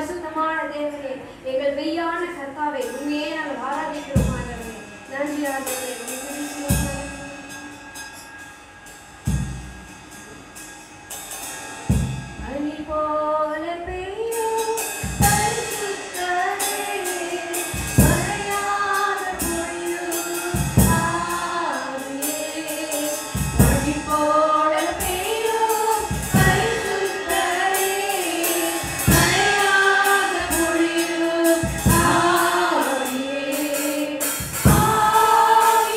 பரிசுத்தமான தேவனே, எங்கள் மெய்யான கர்த்தாவே, உண்மையே நாங்கள் ஆராதிக்கிறோம் ஆண்டவரே. நன்றி ஆண்டவரே. அணி போல பெய்யும் பரிசுத்தரே, மழையாக பொழியும் ஆவியே. அணி போல பெய்யும் பரிசுத்தரே, மழையாக பொழியும் ஆவியே. ஆவியே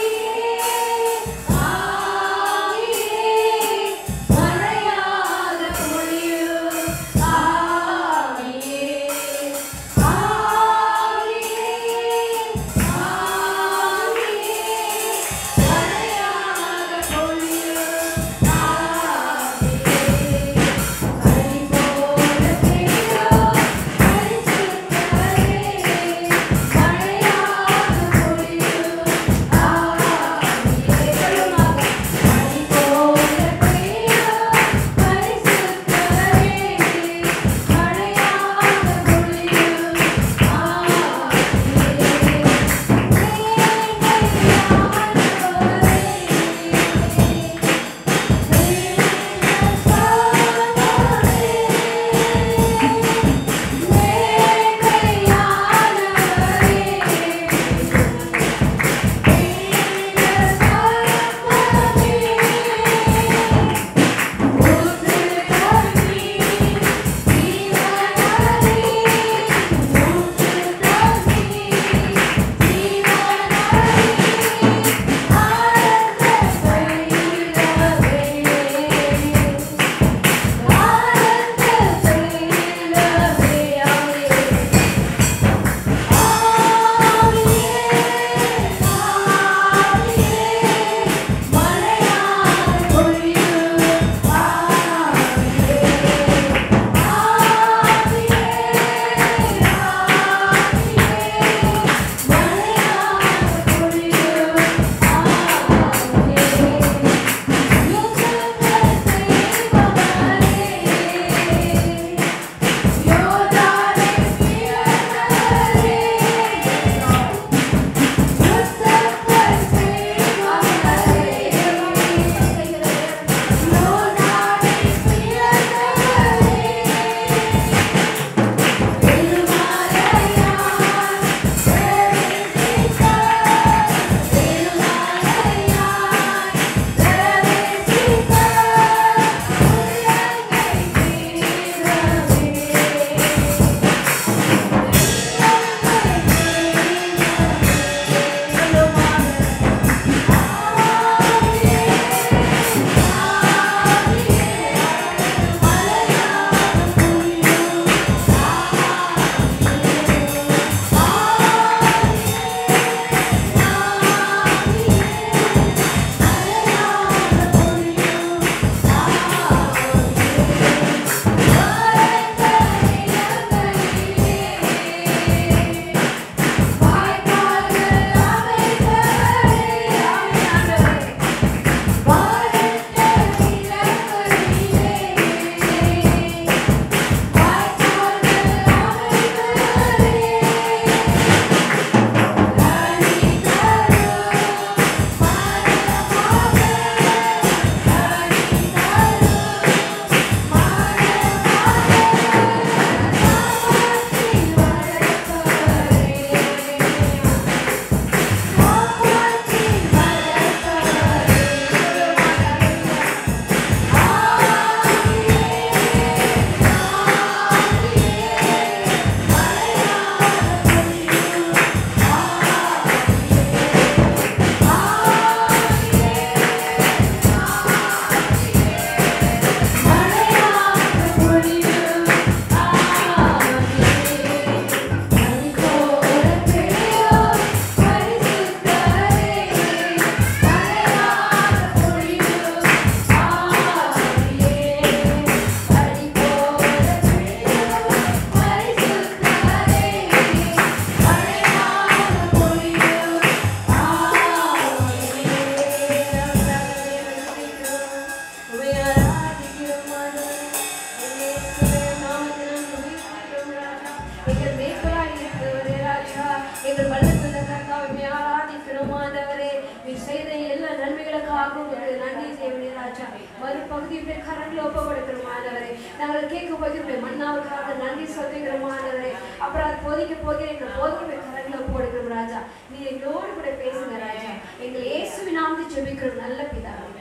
எங்கள் வல்லமையுள்ள கர்த்தாவை ஆராதிக்கிறோம் ஆண்டவரே. நீ செய்த எல்லா நன்மைகளுக்காக உங்களுக்கு நன்றி தேவனே ராஜா. மறுபகுதியுடைய கரங்களை ஒப்புக்கொடுக்கிறோம் ஆண்டவரே. நாங்கள் கேட்க போகிற மன்னாவுக்காக நன்றி சொல்லுகிறோம் ஆண்டவரே. அப்புறம் அது போதிக்க போகிற எங்கள் போதிக்க கரங்களை ஒப்புக்கொடுக்கிறோம் ராஜா. நீ எங்களோடு கூட பேசுங்க ராஜா. எங்கள் இயேசுவின் நாமத்தில் ஜெபிக்கிறோம் நல்ல பிதாவே.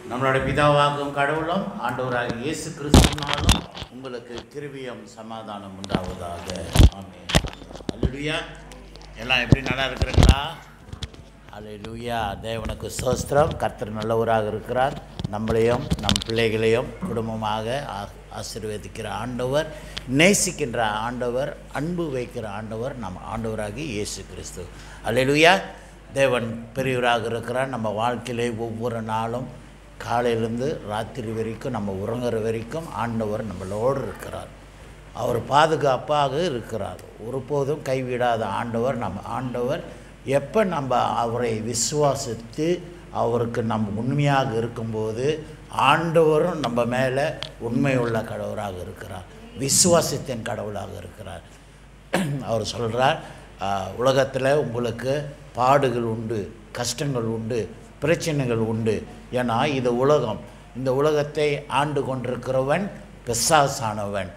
நம்மளுடைய பிதாவாகும் கடவுளும் ஆண்டவராக இயேசு கிறிஸ்துவினாலும் உங்களுக்கு கிருபையும் சமாதானம் உண்டாவதாக. ஆமென். அல்லேலூயா. எல்லாம் எப்படி நல்லா இருக்கிறீங்களா? அல்லேலூயா. தேவனுக்கு ஸ்தோத்திரம். கர்த்தர் நல்லவராக இருக்கிறார். நம்மளையும் நம் பிள்ளைகளையும் குடும்பமாக ஆசீர்வதிக்கிற ஆண்டவர், நேசிக்கின்ற ஆண்டவர், அன்பு வைக்கிற ஆண்டவர் நம் ஆண்டவராகி இயேசு கிறிஸ்து. அல்லேலூயா. தேவன் பெரியவராக இருக்கிறார். நம்ம வாழ்க்கையிலே ஒவ்வொரு நாளும் காலையிலேருந்து ராத்திரி வரைக்கும் நம்ம உறங்குற வரைக்கும் ஆண்டவர் நம்மளோடு இருக்கிறார். அவர் பாதுகாப்பாக இருக்கிறார். ஒருபோதும் கைவிடாத ஆண்டவர் நம்ம ஆண்டவர். எப்போ நம்ம அவரை விசுவாசித்து அவருக்கு நம்ம உண்மையாக இருக்கும்போது ஆண்டவரும் நம்ம மேலே உண்மையுள்ள கடவுளாக இருக்கிறார், விசுவாசத்தின் கடவுளாக இருக்கிறார். அவர் சொல்கிறார், உலகத்தில் உங்களுக்கு பாடுகள் உண்டு, கஷ்டங்கள் உண்டு, பிரச்சனைகள் உண்டு. ஏன்னா இது உலகம். இந்த உலகத்தை ஆண்டு கொண்டிருக்கிறவன் பிசாசானவன்.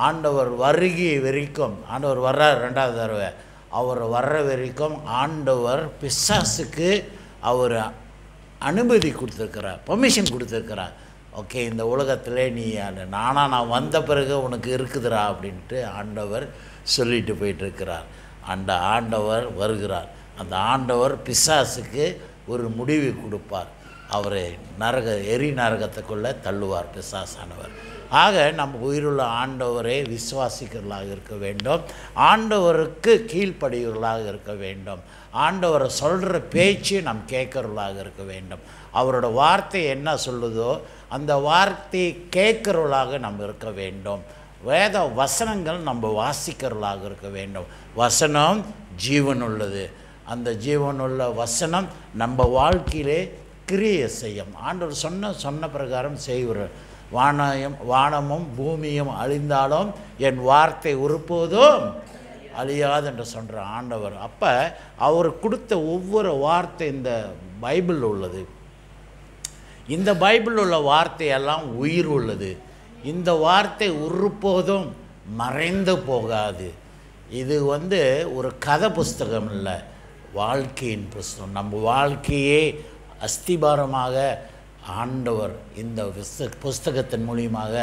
ஆண்டவர் வருகை வரைக்கும், ஆண்டவர் வர்றார் ரெண்டாவது தடவை, அவர் வர்ற வரைக்கும் ஆண்டவர் பிசாசுக்கு அவர் அனுமதி கொடுத்துருக்கிறார், பர்மிஷன் கொடுத்துருக்கிறார். ஓகே, இந்த உலகத்தில் நீ நான் வந்த பிறகு உனக்கு இருக்குதுரா அப்படின்ட்டு ஆண்டவர் சொல்லிட்டு போயிட்டுருக்கிறார். அந்த ஆண்டவர் வருகிறார். அந்த ஆண்டவர் பிசாசுக்கு ஒரு முடிவு கொடுப்பார். அவரை எரி நரகத்துக்குள்ளே தள்ளுவார் பிசாசானவர். ஆக நம்ம உயிருள்ள ஆண்டவரை விசுவாசிக்கிறவர்களாக இருக்க வேண்டும். ஆண்டவருக்கு கீழ்ப்படிவர்களாக இருக்க வேண்டும். ஆண்டவரை சொல்கிற பேச்சு நாம் கேட்குறவர்களாக இருக்க வேண்டும். அவரோட வார்த்தை என்ன சொல்லுதோ அந்த வார்த்தையை கேட்குறவர்களாக நம்ம இருக்க வேண்டும். வேத வசனங்கள் நம்ம வாசிக்கிறவர்களாக இருக்க வேண்டும். வசனம் ஜீவன் உள்ளது. அந்த ஜீவனுள்ள வசனம் நம்ம வாழ்க்கையிலே கிரியை செய்யும். ஆண்டவர் சொன்ன பிரகாரம் செய்வார். வானமும் பூமியும் அழிந்தாலும் என் வார்த்தை ஒருபோதும் அழியாது என்று சொல்கிற ஆண்டவர். அப்போ அவர் கொடுத்த ஒவ்வொரு வார்த்தை இந்த பைபிள் உள்ளது. இந்த பைபிள் உள்ள வார்த்தையெல்லாம் உயிர் உள்ளது. இந்த வார்த்தை ஒருபோதும் மறைந்து போகாது. இது ஒரு கதை புஸ்தகம் இல்லை, வாழ்க்கையின் புஸ்தகம். நம்ம வாழ்க்கையே அஸ்திபாரமாக ஆண்டவர் இந்த புஸ்தகத்தின் மூலியமாக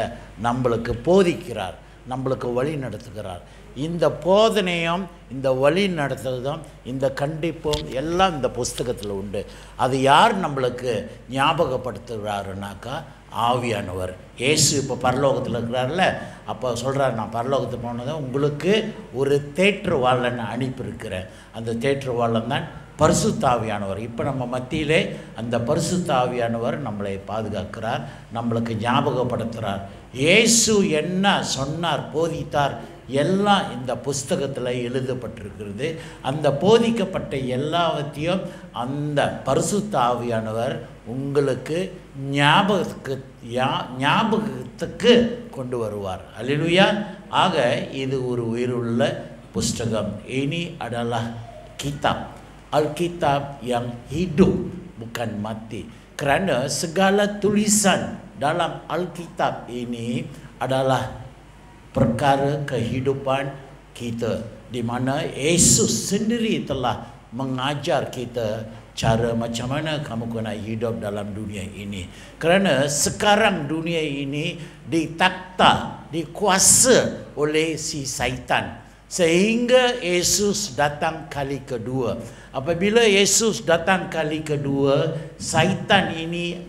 நம்மளுக்கு போதிக்கிறார், நம்மளுக்கு வழி நடத்துகிறார். இந்த போதனையும் இந்த வழி நடத்துறதும் இந்த கண்டிப்பும் எல்லாம் இந்த புஸ்தகத்தில் உண்டு. அது யார் நம்மளுக்கு ஞாபகப்படுத்துகிறாருனாக்கா ஆவியானவர். இயேசு இப்போ பரலோகத்தில் இருக்கிறார்ல, அப்போ சொல்கிறார், நான் பரலோகத்துக்கு போனதும் உங்களுக்கு ஒரு தேற்றுவாளன் அனுப்பியிருக்கிறேன். அந்த தேற்றுவாளன் தான் பரிசுத்தாவியானவர். இப்போ நம்ம மத்தியிலே அந்த பரிசுத்தாவியானவர் நம்மளை பாதுகாக்கிறார், நம்மளுக்கு ஞாபகப்படுத்துகிறார். இயேசு என்ன சொன்னார், போதித்தார், எல்லாம் இந்த புஸ்தகத்தில் எழுதப்பட்டிருக்கிறது. அந்த போதிக்கப்பட்ட எல்லாவற்றையும் அந்த பரிசுத்தாவியானவர் உங்களுக்கு ஞாபகத்துக்கு கொண்டு வருவார். அல்லேலூயா. ஆக இது ஒரு உயிருள்ள புஸ்தகம். Ini adalah kitab, Alkitab yang hidup bukan mati. Kerana segala tulisan dalam Alkitab ini adalah perkara kehidupan kita, di mana Yesus sendiri telah mengajar kita cara macam mana kamu kena hidup dalam dunia ini. Kerana sekarang dunia ini ditakta, dikuasa oleh si Saitan, sehingga Yesus datang kali kedua. Apabila Yesus datang kali kedua, Saitan ini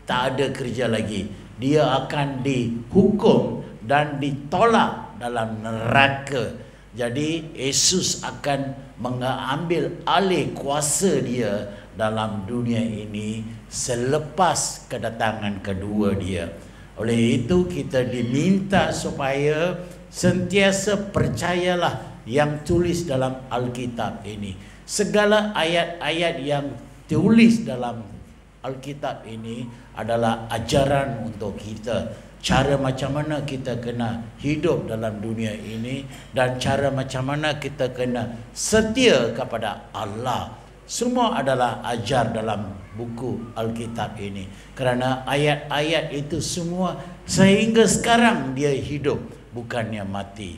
tak ada kerja lagi. Dia akan dihukum dan ditolak dalam neraka. Jadi Yesus akan mengambil alih kuasa dia dalam dunia ini selepas kedatangan kedua dia. Oleh itu kita diminta supaya sentiasa percayalah yang tulis dalam Alkitab ini. Segala ayat-ayat yang tulis dalam Alkitab ini adalah ajaran untuk kita. cara macam mana kita kena hidup dalam dunia ini dan cara macam mana kita kena setia kepada Allah. Semua adalah ajar dalam buku Alkitab ini. Kerana ayat-ayat itu semua sehingga sekarang dia hidup, bukannya mati.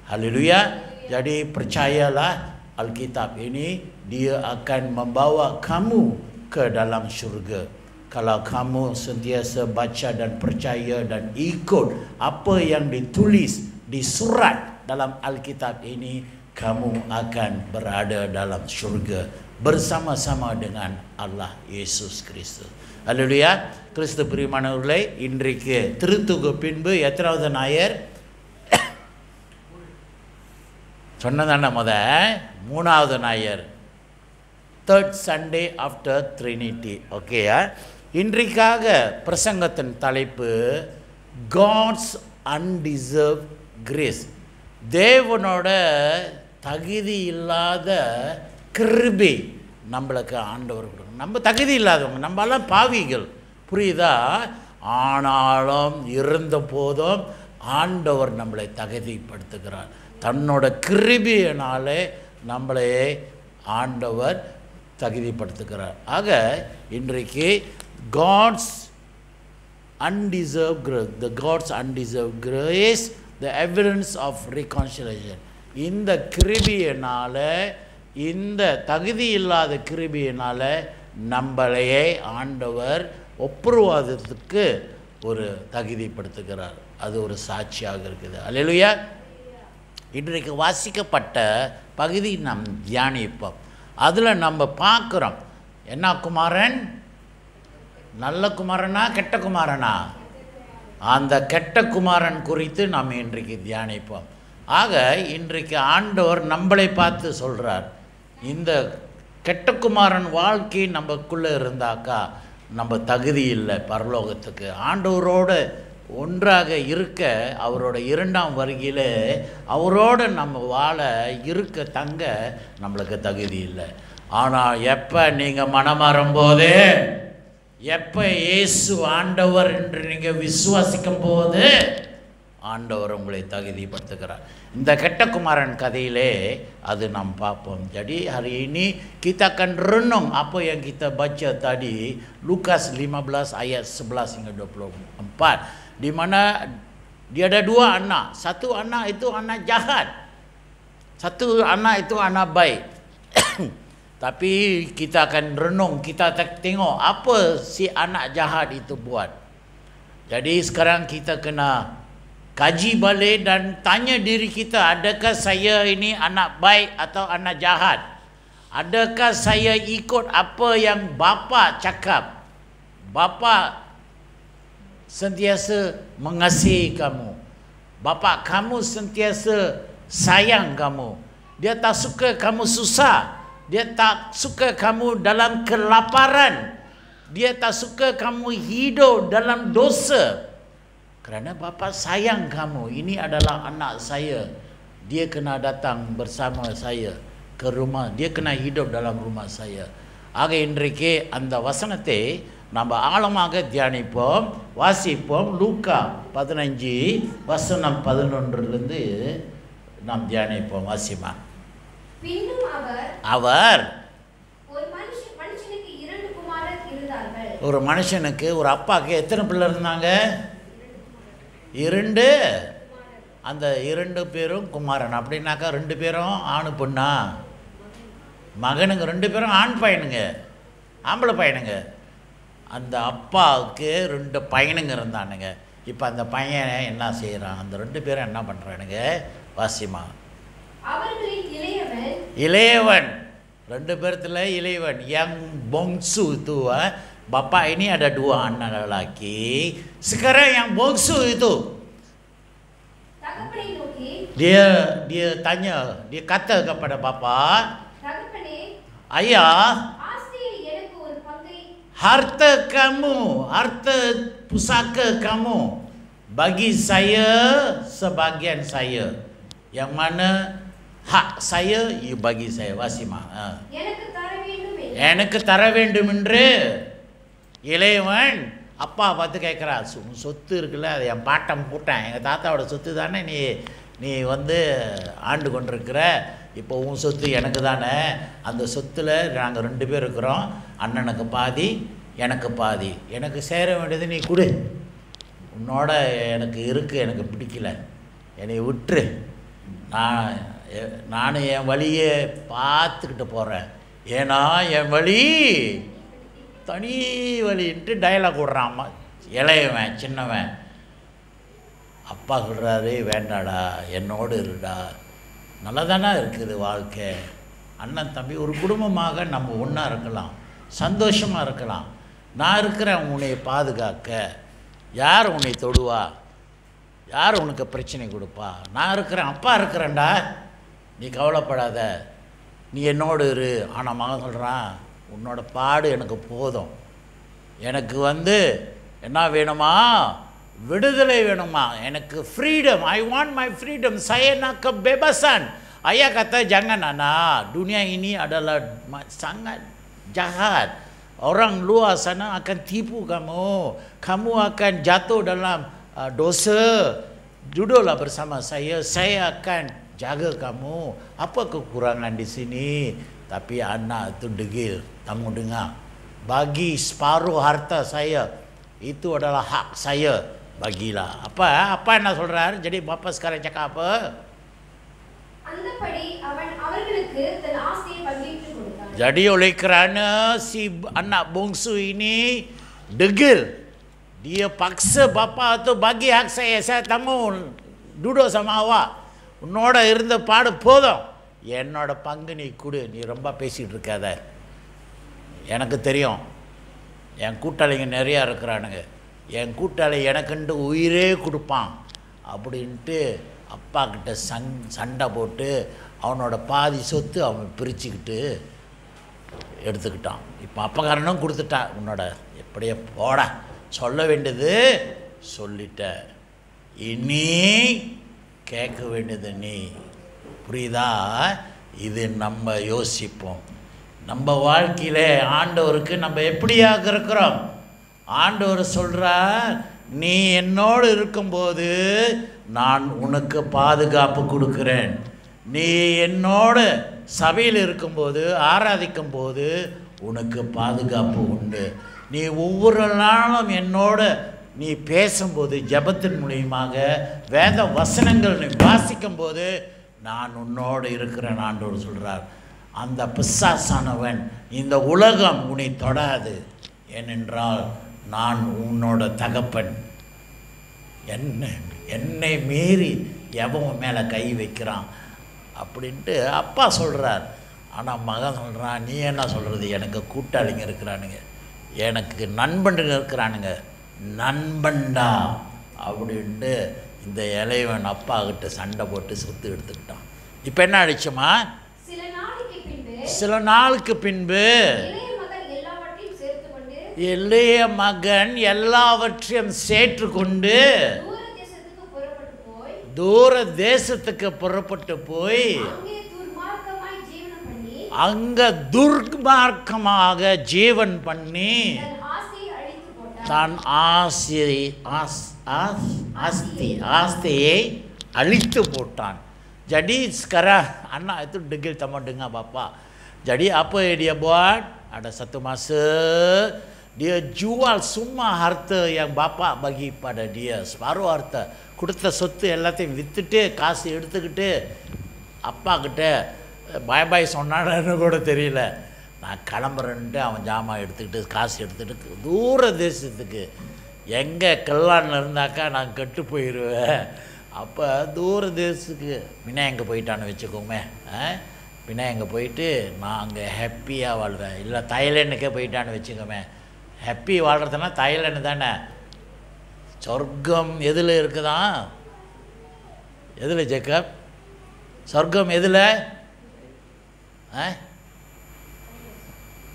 Haleluya. Jadi percayalah, Alkitab ini dia akan membawa kamu ke dalam syurga. Kalau kamu sentiasa baca dan percaya dan ikut apa yang ditulis di surat dalam Alkitab ini, kamu akan berada dalam syurga bersama-sama dengan Allah Yesus Kristus. Haleluya. கிறிஸ்து பிரியமானவர்களே, இன்றைக்கு திருத்துக பின்பு எத்தனாவது ஞாயிறு சொன்னதாண்ட மூணாவது ஞாயிறு, third Sunday after Trinity. ஓகேயா? இன்றைக்காக பிரசங்கத்தின் தலைப்பு God's அன்டிசர்வ் grace. தேவனோட தகுதி இல்லாத கிருபை நம்மளுக்கு ஆண்டவர் கொடுக்கணும். நம்ம தகுதி இல்லாதவங்க, நம்மளாம் பாவிகள், புரியுதா? ஆனாலும் இருந்த போதும் ஆண்டவர் நம்மளை தகுதிப்படுத்துகிறார். தன்னோட கிருபையினாலே நம்மளை ஆண்டவர் தகுதிப்படுத்துகிறார். ஆக இன்றைக்கு God's undeserved grace, the God's undeserved grace, the evidence of reconciliation. இந்த கிருபையினால, இந்த தகுதி இல்லாத கிருபையினால நம்மளையே ஆண்டவர் ஒப்புரவாதத்துக்கு ஒரு தகுதிப்படுத்துகிறார். அது ஒரு சாட்சியாக இருக்குது. அல்லேலூயா. இன்றைக்கு வாசிக்கப்பட்ட பகுதி நாம் தியானிப்போம். அதில் நம்ம பார்க்குறோம், என்ன குமாரன், நல்ல குமாரனா கெட்ட குமாரனா? அந்த கெட்ட குமாரன் குறித்து நாம் இன்றைக்கு தியானிப்போம். ஆக இன்றைக்கு ஆண்டவர் நம்மளை பார்த்து சொல்கிறார், இந்த கெட்ட குமாரன் வாழ்க்கை நம்மக்குள்ளே இருந்தாக்கா நம்ம தகுதி இல்லை பரலோகத்துக்கு. ஆண்டவரோடு ஒன்றாக இருக்க, அவரோட இரண்டாம் வருகையில் அவரோடு நம்ம வாழ இருக்க தங்க நம்மளுக்கு தகுதி இல்லை. ஆனால் எப்போ நீங்கள் மனமாறும் போது, எப்போ இயேசு ஆண்டவர் என்று நீங்கள் விசுவாசிக்கும் போது ஆண்டவர் உங்களை தகுதிப்படுத்துகிறார். இந்த கெட்ட குமாரன் கதையிலே அது நாம் பார்ப்போம். Jadi hari ini kita akan renung apa yang kita baca tadi, Lukas 15 ayat 11 hingga 24, di mana dia ada dua anak. Satu anak itu anak jahat, satu anak itu anak baik. Tapi kita akan renung, kita tengok apa si anak jahat itu buat. Jadi sekarang kita kena kaji balik dan tanya diri kita, adakah saya ini anak baik atau anak jahat? Adakah saya ikut apa yang bapa cakap? Bapa sentiasa mengasihi kamu, bapa kamu sentiasa sayang kamu, dia tak suka kamu susah, dia tak suka kamu dalam kelaparan, dia tak suka kamu hidup dalam dosa. Kerana bapa sayang kamu, ini adalah anak saya, dia kena datang bersama saya ke rumah, dia kena hidup dalam rumah saya. ஆக இன்றைக்கு அந்த வசனத்தை நம்ம ஆழமாக தியானிப்போம், வாசிப்போம். லூக்கா 15 வசனம் 11 நாம் தியானிப்போம். வாசிமா. பின்னும் அவர் ஒரு மனுஷனுக்கு இரண்டு குமாரர் இருந்தார்கள். ஒரு மனுஷனுக்கு, ஒரு அப்பாவுக்கு எத்தனை பிள்ளை இருந்தாங்க? இரண்டு. அந்த இரண்டு பேரும் குமாரன். அப்படின்னாக்கா ரெண்டு பேரும் ஆணு பொண்ணா? மகனுங்க ரெண்டு பேரும் ஆண் பையனுங்க, ஆம்பளை பையனுங்க. அந்த அப்பாவுக்கு ரெண்டு பையனுங்க இருந்தானுங்க. இப்போ அந்த பையன் என்ன செய்கிறான்? அந்த ரெண்டு பேரும் என்ன பண்ணுறானுங்க? வாசிமா. இளையவன், ரெண்டு பேர்த்துல இளையவன், yang bongsu itu, bapak ini ada dua anak lelaki. Sekarang yang bongsu itu dia tanya, dia kata kepada bapa, ayah, harta kamu, harta pusaka kamu bagi saya sebagian saya, yang mana hak saya you bagi saya. Wasima. எனக்கு தர வேண்டும் என்று இளையவன் அப்பா பார்த்து கேட்குறா, சொத்து இருக்குல்ல, அது என் பாட்டம் போட்டேன், எங்கள் தாத்தாவோட சொத்து தானே நீ வந்து ஆண்டு கொண்டிருக்கிற, இப்போ உன் சொத்து எனக்கு தானே, அந்த சொத்தில் நாங்கள் 2 பேர் இருக்கிறோம், அண்ணனுக்கு பாதி எனக்கு பாதி, எனக்கு சேர வேண்டியது நீ கொடு, உன்னோட எனக்கு இருக்குது, எனக்கு பிடிக்கல, என்னை விட்டுரு, நான் என் வழியை பார்த்துக்கிட்டு போகிறேன், ஏன்னா என் வழி தனி வழின்ட்டு டைலாக் விட்றான் இளையவன் சின்னவன். அப்பா சொல்கிறாரு, வேண்டாடா, என்னோடு இருடா, நல்லா தானே இருக்குது வாழ்க்கை, அண்ணன் தம்பி ஒரு குடும்பமாக நம்ம ஒன்றா இருக்கலாம், சந்தோஷமாக இருக்கலாம், நான் இருக்கிறேன் உன்னை பாதுகாக்க, யார் உன்னை தொடுவா, யார் உனக்கு பிரச்சனை கொடுப்பா, நான் இருக்கிறேன், அப்பா இருக்கிறேன்டா, நீ கவலைப்படாத, நீ என்னோடு இரு. ஆனால் மகன் சொல்கிறான், உன்னோட பாடு எனக்கு போதும், எனக்கு வந்து என்ன வேணுமா, விடுதலை வேணுமா, எனக்கு freedom, I want my freedom, saya nak kebebasan. Ayah kata jangan anak, dunia ini adalah sangat jahat, orang luar sana akan tipu kamu akan jatuh dalam dosa, duduklah bersama saya akan jaga kamu, apa kekurangan di sini. Tapi anak itu degil, kamu dengar, bagi separuh harta saya, itu adalah hak saya, bagilah. Apa என்ன சொல்றார்? jadi bapa sekarang cakap apa? அந்தபடி அவன் அவர்களுக்கு தன் ஆஸ்தியை பங்கிட்டு கொடுத்தான். Jadi oleh kerana si anak bongsu ini degil, dia paksa bapa tu bagi hak saya tanggung, duduk sama awak, உன்னோட இருந்த பாடு போதும், என்னோட பங்கு நீ கொடு, நீ ரொம்ப பேசிகிட்டு இருக்காத, எனக்கு தெரியும் என் கூட்டாளிங்க நிறையா இருக்கிறானுங்க, என் கூட்டாளி எனக்குன்ட்டு உயிரே கொடுப்பான் அப்படின்ட்டு அப்பா கிட்ட சண்டை போட்டு அவனோட பாதி சொத்து அவன் பிரிச்சுக்கிட்டு எடுத்துக்கிட்டான். இப்போ அப்பக்காரனும் கொடுத்துட்டான், உன்னோட எப்படியே போட சொல்ல வேண்டியது சொல்லிட்ட, இனி கேட்க வேண்டியது நீ, புரியுதா? இது நம்ம யோசிப்போம், நம்ம வாழ்க்கையில் ஆண்டவருக்கு நம்ம எப்படியாக இருக்கிறோம். ஆண்டவர் சொல்கிறார், நீ என்னோடு இருக்கும்போது நான் உனக்கு பாதுகாப்பு கொடுக்குறேன், நீ என்னோடு சபையில் இருக்கும்போது ஆராதிக்கும் போது உனக்கு பாதுகாப்பு உண்டு, நீ ஒவ்வொரு நாளும் என்னோட நீ பேசும்போது ஜெபத்தின் மூலியமாக வேத வசனங்கள் நீ வாசிக்கும் போது நான் உன்னோடு இருக்கிறேன் ஆண்டவர் சொல்கிறார். அந்த பிசாசானவன் இந்த உலகம் உன்னை தொடாது, ஏனென்றால் நான் உன்னோட தகப்பன், என்னை மீறி எவன் மேலே கை வைக்கிறான் அப்படின்ட்டு அப்பா சொல்கிறார். ஆனால் மகன் சொல்கிறான், நீ என்ன சொல்கிறது, எனக்கு கூட்டாளிங்க இருக்கிறானுங்க, எனக்கு நண்பனுங்க இருக்கிறானுங்க, நண்பன்டா அப்படின்ட்டு இந்த இளையவன் அப்பா கிட்ட சண்டை போட்டு சொத்து எடுத்துக்கிட்டான். இப்போ என்ன ஆயிடுச்சுமா, சில நாளுக்கு பின்பு இளைய மகன் எல்லாவற்றையும் சேர்த்துக்கொண்டு தூர தேசத்துக்கு புறப்பட்டு போய் அங்க துர்மார்க்கமாக ஜீவன் பண்ணி தான் ஆஸ்தியை அழித்து போட்டான். Jadi sekarang anak itu degil sama dengan bapa. Jadi apa yang dia buat? Ada satu masa dia jual semua harta yang bapa bagi pada dia, separuh harta. கொடுத்த சொத்து எல்லாத்தையும் விற்றுட்டு காசு எடுத்துக்கிட்டு அப்பா கிட்ட பாய் பாய் சொன்னான்னு கூட தெரியல, நான் கிளம்புறேன்ட்டு அவன் ஜாமான் எடுத்துக்கிட்டு காசு எடுத்துக்கிட்டு தூர தேசத்துக்கு, எங்கே கல்லானில் இருந்தாக்கா நான் கெட்டு போயிடுவேன். அப்போ தூர தேசத்துக்கு விநாயகங்க போயிட்டான்னு வச்சுக்கோமே, விநாயகங்க போயிட்டு நான் அங்கே ஹாப்பியாக வாழ்வேன். இல்லை தாய்லாண்டுக்கே போயிட்டான்னு வச்சுக்கோமே, ஹாப்பி வாழ்கிறதுனா தாய்லாண்டு தானே. சொர்க்கம் எதில் இருக்குதான், எதில் ஜேக்கப், சொர்க்கம் எதில்?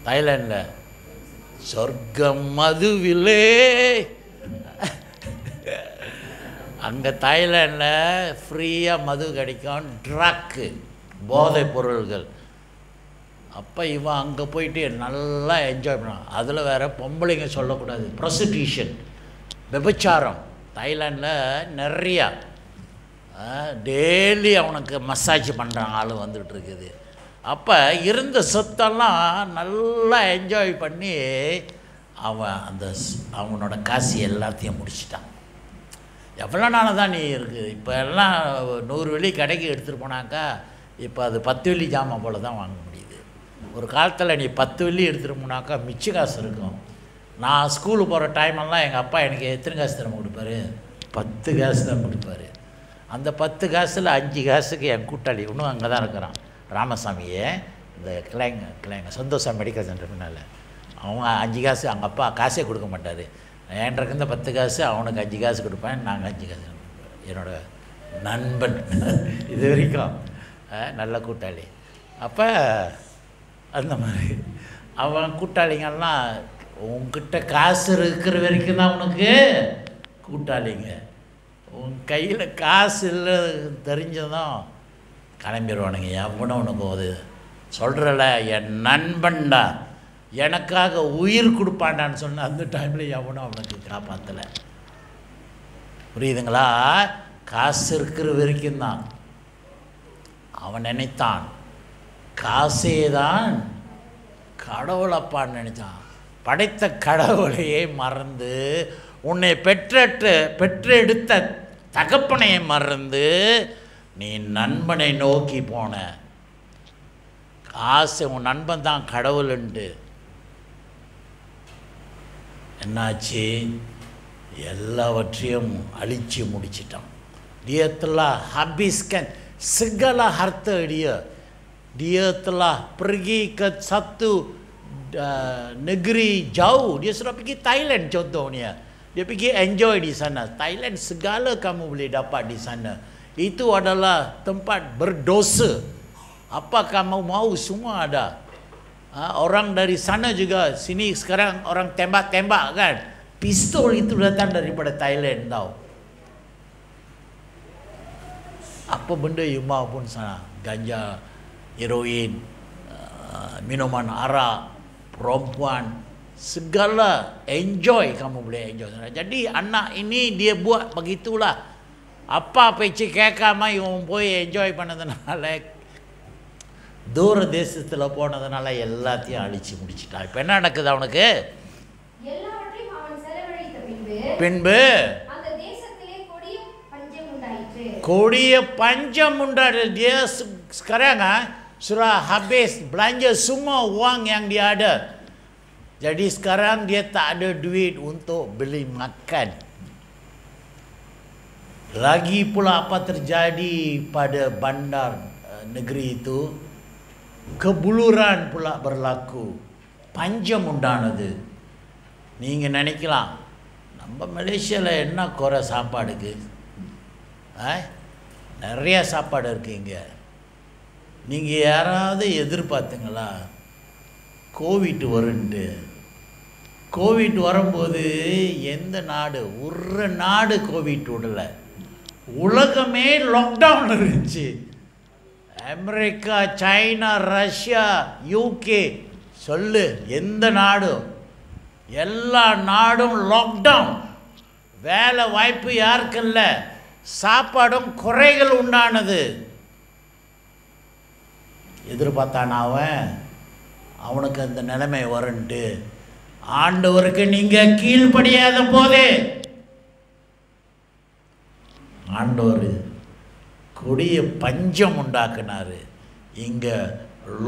தாய்லாண்டில். சொர்க்கம் மதுவிலே, அங்கே தாய்லாண்டில் ஃப்ரீயாக மது கிடைக்கும், ட்ரக்கு போதைப் பொருள்கள். அப்போ இவன் அங்கே போயிட்டு நல்லா என்ஜாய் பண்ணான். அதில் வேறு பொம்பளைங்க சொல்லக்கூடாது, ப்ரொஸ்டியூஷன், விபச்சாரம். தாய்லாண்டில் நிறையா டெய்லி அவனுக்கு மசாஜ் பண்ணுறாங்க, ஆள் வந்துகிட்டு இருக்குது. அப்போ இருந்த சொத்தெல்லாம் நல்லா என்ஜாய் பண்ணி அவன் அவனோட காசு எல்லாத்தையும் முடிச்சிட்டான். எவ்வளோ நாள் தான் நீ இருக்குது? இப்போ எல்லாம் 100 வெள்ளி கடைக்கு எடுத்துகிட்டு போனாக்கா இப்போ அது 10 வெள்ளி ஜாமான் போல் தான் வாங்க முடியுது. ஒரு காலத்தில் நீ 10 வெள்ளி எடுத்துகிட்டு போனாக்கா மிச்ச காசு இருக்கும். நான் ஸ்கூலுக்கு போகிற டைமெல்லாம் எங்கள் அப்பா எனக்கு எத்தனை காசு தர கொடுப்பாரு? 10 காசு தான் கொடுப்பாரு. அந்த 10 காசில் 5 காசுக்கு என் கூட்டாளி இன்னும் அங்கே தான் இருக்கிறான், ராமசாமியே, இந்த கிளைங்க சந்தோஷம் மெடிக்கல் சென்டர் பின்னால். அவன் 5 காசு, அவங்க அப்பா காசே கொடுக்க மாட்டார். என்கிட்ட இந்த 10 காசு, அவனுக்கு 5 காசு கொடுப்பேன், நாங்கள் 5 காசு. என்னோடய நண்பன் இது வரைக்கும் நல்ல கூட்டாளி. அப்போ அந்த மாதிரி அவன் கூட்டாளிங்கெல்லாம் உன்கிட்ட காசு இருக்கிற வரைக்கும் தான் உனக்கு கூட்டாளிங்க. உன் கையில் காசு இல்லை தெரிஞ்சதும் கிளம்பிடுவானுங்க. எவனும் உனக்கு அது சொல்கிறல, என் நண்பன்டா, எனக்காக உயிர் கொடுப்பாண்டான்னு சொன்ன அந்த டைமில் எவனும் அவனுக்கு காப்பாற்றலை. புரியுதுங்களா? காசு இருக்கிற வரைக்கும் தான் அவன் நினைத்தான், காசே தான் கடவுளப்பான்னு நினைத்தான். படைத்த கடவுளையே மறந்து, உன்னை பெற்றெடுத்த தகப்பனையை மறந்து நீ நண்பனை நோக்கி போன. காசு உன் நண்பன் தான் கடவுளுண்டு. என்னாச்சு? எல்லாவற்றையும் அழிச்சு முடிச்சிட்டான். Dia telah habiskan segala harta dia. Dia telah pergi ke satu negeri jauh. Dia sudah pergi Thailand contohnya. Dia pergi enjoy di sana. Thailand segala kamu boleh dapat di sana. Itu adalah tempat berdosa. Apa kamu mau semua ada. Orang dari sana juga, sini sekarang orang tembak-tembak kan. Pistol itu datang daripada Thailand tau. Apa benda you mau pun sana. Ganja, heroin, minuman arak, perempuan, segala enjoy kamu boleh enjoy sana. Jadi anak ini dia buat begitulah. Apa பேச்சு கேட்காம இவன் போய் enjoy பண்ணதுனால, தூர தேசத்தில் போனதுனால எல்லாத்தையும் அழிச்சு முடிச்சிட்டான். இப்போ என்ன நடக்குது அவனுக்கு? பின்பு கொடிய பஞ்சம் உண்டாது. Dia sekarang sudah habis belanja semua wang yang dia ada. Jadi sekarang dia tak ada duit untuk beli makan. Lagi pula apa terjadi pada bandar negeri itu? Kebuluran pula berlaku. பஞ்சம் உண்டானது. நீங்கள் நினைக்கலாம், நம்ம மலேசியாவில் என்ன குறை சாப்பாடுக்கு? நிறையா சாப்பாடு இருக்குது இங்கே. நீங்கள் யாராவது எதிர்பார்த்தீங்களா கோவிட் வருன்ட்டு? கோவிட் வரும்போது எந்த நாடு, ஒரு நாடு கோவிட் விடலை. உலகமே லாக்டவுன் இருந்துச்சு. அமெரிக்கா, சைனா, ரஷ்யா, யூகே, சொல்லு எந்த நாடு, எல்லா நாடும் லாக்டவுன். வேலை வாய்ப்பு யாருக்கு இல்லை, சாப்பாடும் குறைகள் உண்டானது. எதிர்பார்த்தான் அவனுக்கு அந்த நிலைமை வருன்ட்டு. ஆண்டவருக்கு நீங்கள் கீழ்ப்படியாத போதே ஆண்டவர் கொடிய பஞ்சம் உண்டாக்குனார். இங்கே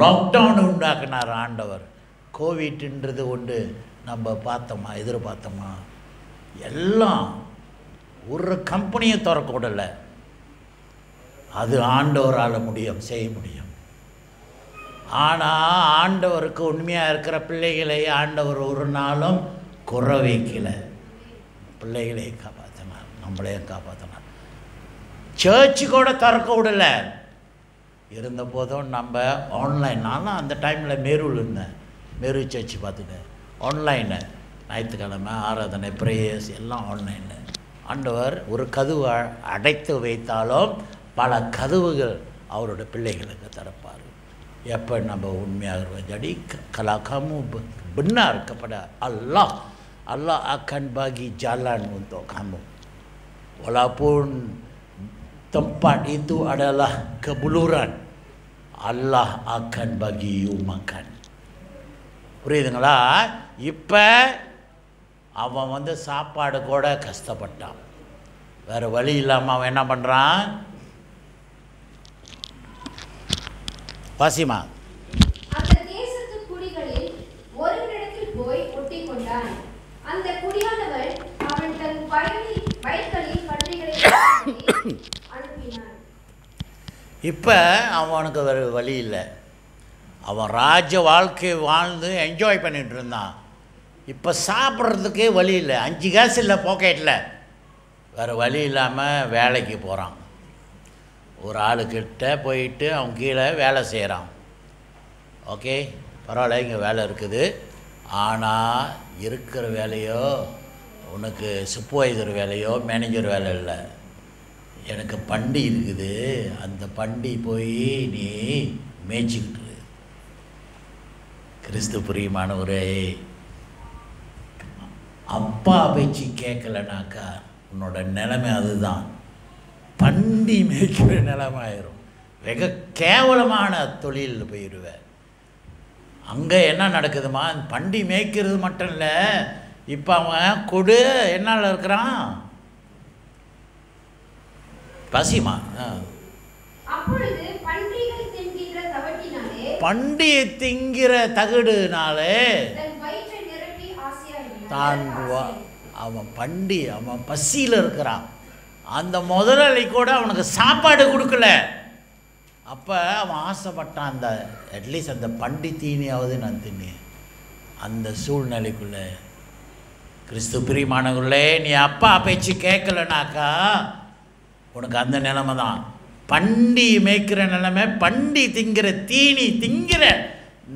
லாக்டவுன் உண்டாக்குனார் ஆண்டவர். கோவிட்ன்றது ஒன்று நம்ம பார்த்தோமா, எதிர்பார்த்தோமா? எல்லாம் ஒரு கம்பெனியை திறக்க விடலை. அது ஆண்டவரால் செய்ய முடியும். ஆனால் ஆண்டவருக்கு உண்மையாக இருக்கிற பிள்ளைகளை ஆண்டவர் ஒரு நாளும் குறை வைக்கலை. பிள்ளைகளையும் காப்பாற்றினார், நம்மளையும் காப்பாற்றினார். சர்ச்சு கூட திறக்க விடலை. இருந்த போதும் நம்ம ஆன்லைன், நானும் அந்த டைமில் மேரூல் இருந்தேன், மேரு சர்ச்சு பார்த்துட்டேன். ஆன்லைனு ஞாயிற்றுக்கிழமை ஆராதனை, ப்ரேயர்ஸ் எல்லாம் ஆன்லைனு. ஆண்டவர் ஒரு கதவு அடைத்து வைத்தாலும் பல கதவுகள் அவரோட பிள்ளைகளுக்கு திறப்பார். எப்போ நம்ம unyah இருப்போம். Jadi kalau kamu benar kepada Allah, Allah akan bagi jalan untuk kamu. Walaupun tempat itu adalah kebuluran, Allah akan bagi you makan. புரியுதுங்களா? இப்போ அவன் சாப்பாடு கூட கஷ்டப்பட்டான். வேறு வழி இல்லாமல் அவன் என்ன பண்ணுறான்? வாசிமா. அந்த தேசத்து குடிகளில் ஒருவனிடத்தில் போய் ஒட்டிக்கொண்டான். அந்த குடியானவன் அவன் தன் வயல்களில் பன்றிகளை அனுப்பினான். இப்போ அவனுக்கு வேறு வழி இல்லை. அவன் ராஜ வாழ்க்கை வாழ்ந்து என்ஜாய் பண்ணிகிட்டு இருந்தான். இப்போ சாப்பிட்றதுக்கே வழி இல்லை. 5 காசு இல்லை பாக்கெட்டில். வேறு வழி இல்லாமல் வேலைக்கு போகிறான். ஒரு ஆளுக்கிட்ட போயிட்டு அவன் கீழே வேலை செய்கிறான். ஓகே, பரவாயில்ல, இங்கே வேலை இருக்குது. ஆனால் இருக்கிற வேலையோ உனக்கு சூப்பர்வைசர் வேலையோ மேனேஜர் வேலை இல்லை. எனக்கு பண்டி இருக்குது. அந்த பண்டி போய் நீ மேய்ச்சிக்கிட்டு. கிறிஸ்து பிரியமானவரே, அப்பா பேச்சு கேட்கலனாக்கா உன்னோட நிலைமை அதுதான். பண்டி மேய்க்கிற நிலைமை ஆயிரும். வெக கேவலமான தொழிலில் போயிடுவேன். அங்கே என்ன நடக்குதுமா? பண்டி மேய்க்கிறது மட்டும் இல்லை, இப்போ அவன் கொடு என்னால் இருக்கிறான். பசிமா. பண்டியை திங்கிற தகடுனாலே தான் அவன் பண்டி அவன் பசியில் இருக்கிறான். அந்த முதலாளி கூட அவனுக்கு சாப்பாடு கொடுக்கல. அப்போ அவன் ஆசைப்பட்டான், அந்த அட்லீஸ்ட் அந்த பண்டி தீனியாவது நான் தின்னேன். அந்த சூழ்நிலைக்குள்ளே கிறிஸ்து பிரியமானவர்களே, நீ அப்பா பேச்சு கேட்கலனாக்கா உனக்கு அந்த நிலைமை தான். பண்டி மேய்க்கிற நிலைமை, பண்டி திங்கிற தீனி திங்கிற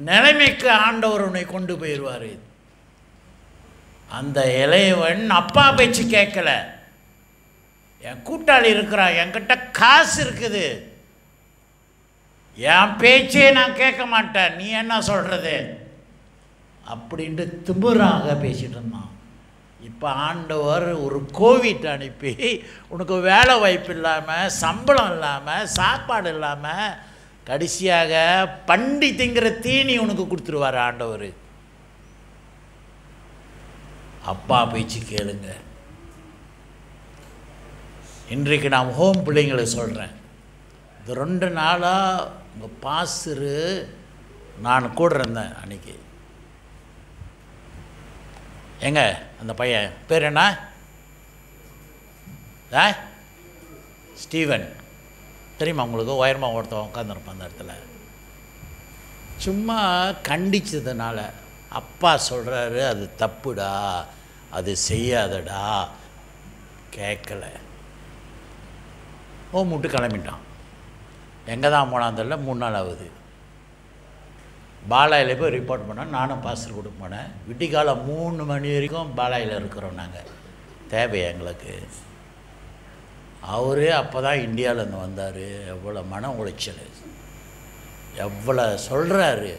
நிலைமைக்கு ஆண்டவர் உன்னை கொண்டு போயிடுவார். அந்த இளையவன் அப்பா பேச்சு கேட்கல. என் கூட்டாளி இருக்கிறான், என்கிட்ட காசு இருக்குது, என் பேச்சே நான் கேட்க மாட்டேன், நீ என்ன சொல்கிறது அப்படின்ட்டு திமிராக பேசிகிட்டு இருந்தான். இப்போ ஆண்டவர் ஒரு கோவிட் அனுப்பி உனக்கு வேலை வாய்ப்பு இல்லாமல், சம்பளம் இல்லாமல், சாப்பாடு இல்லாமல், கடைசியாக பண்டி திங்கிற தீனி உனக்கு கொடுத்துருவார் ஆண்டவர். அப்பா பேச்சு கேளுங்க. இன்றைக்கு நான் ஹோம் பிள்ளைங்களை சொல்கிறேன். இது 2 நாளாக உங்கள் பாஸ்டரு நான் கூட இருந்தேன் அன்றைக்கி. எங்க அந்த பையன் பேர் என்ன? ஸ்டீவன் தெரியுமா உங்களுக்கு? உயரமாக ஒருத்தன் உட்காந்துருப்பான் அந்த இடத்துல. சும்மா கண்டிச்சதுனால அப்பா சொல்கிறாரு அது தப்புடா, அது செய்யாதடா, கேட்கல. மூட்டு கிளம்பிட்டான். எங்கே தான் போனான்னு தெரியல. 3 நாள் ஆகுது. பாலாயில் போய் ரிப்போர்ட் பண்ணேன். நானும் பாஸ்டர் கொடுக்க போனேன். விடிகாலம் 3 மணி வரைக்கும் பாலாயில் இருக்கிறோம் நாங்கள். தேவை எங்களுக்கு. அவரே அப்போ தான் இந்தியாவிலேருந்து வந்தார். எவ்வளோ மன உளைச்சல், எவ்வளோ சொல்கிறாரு,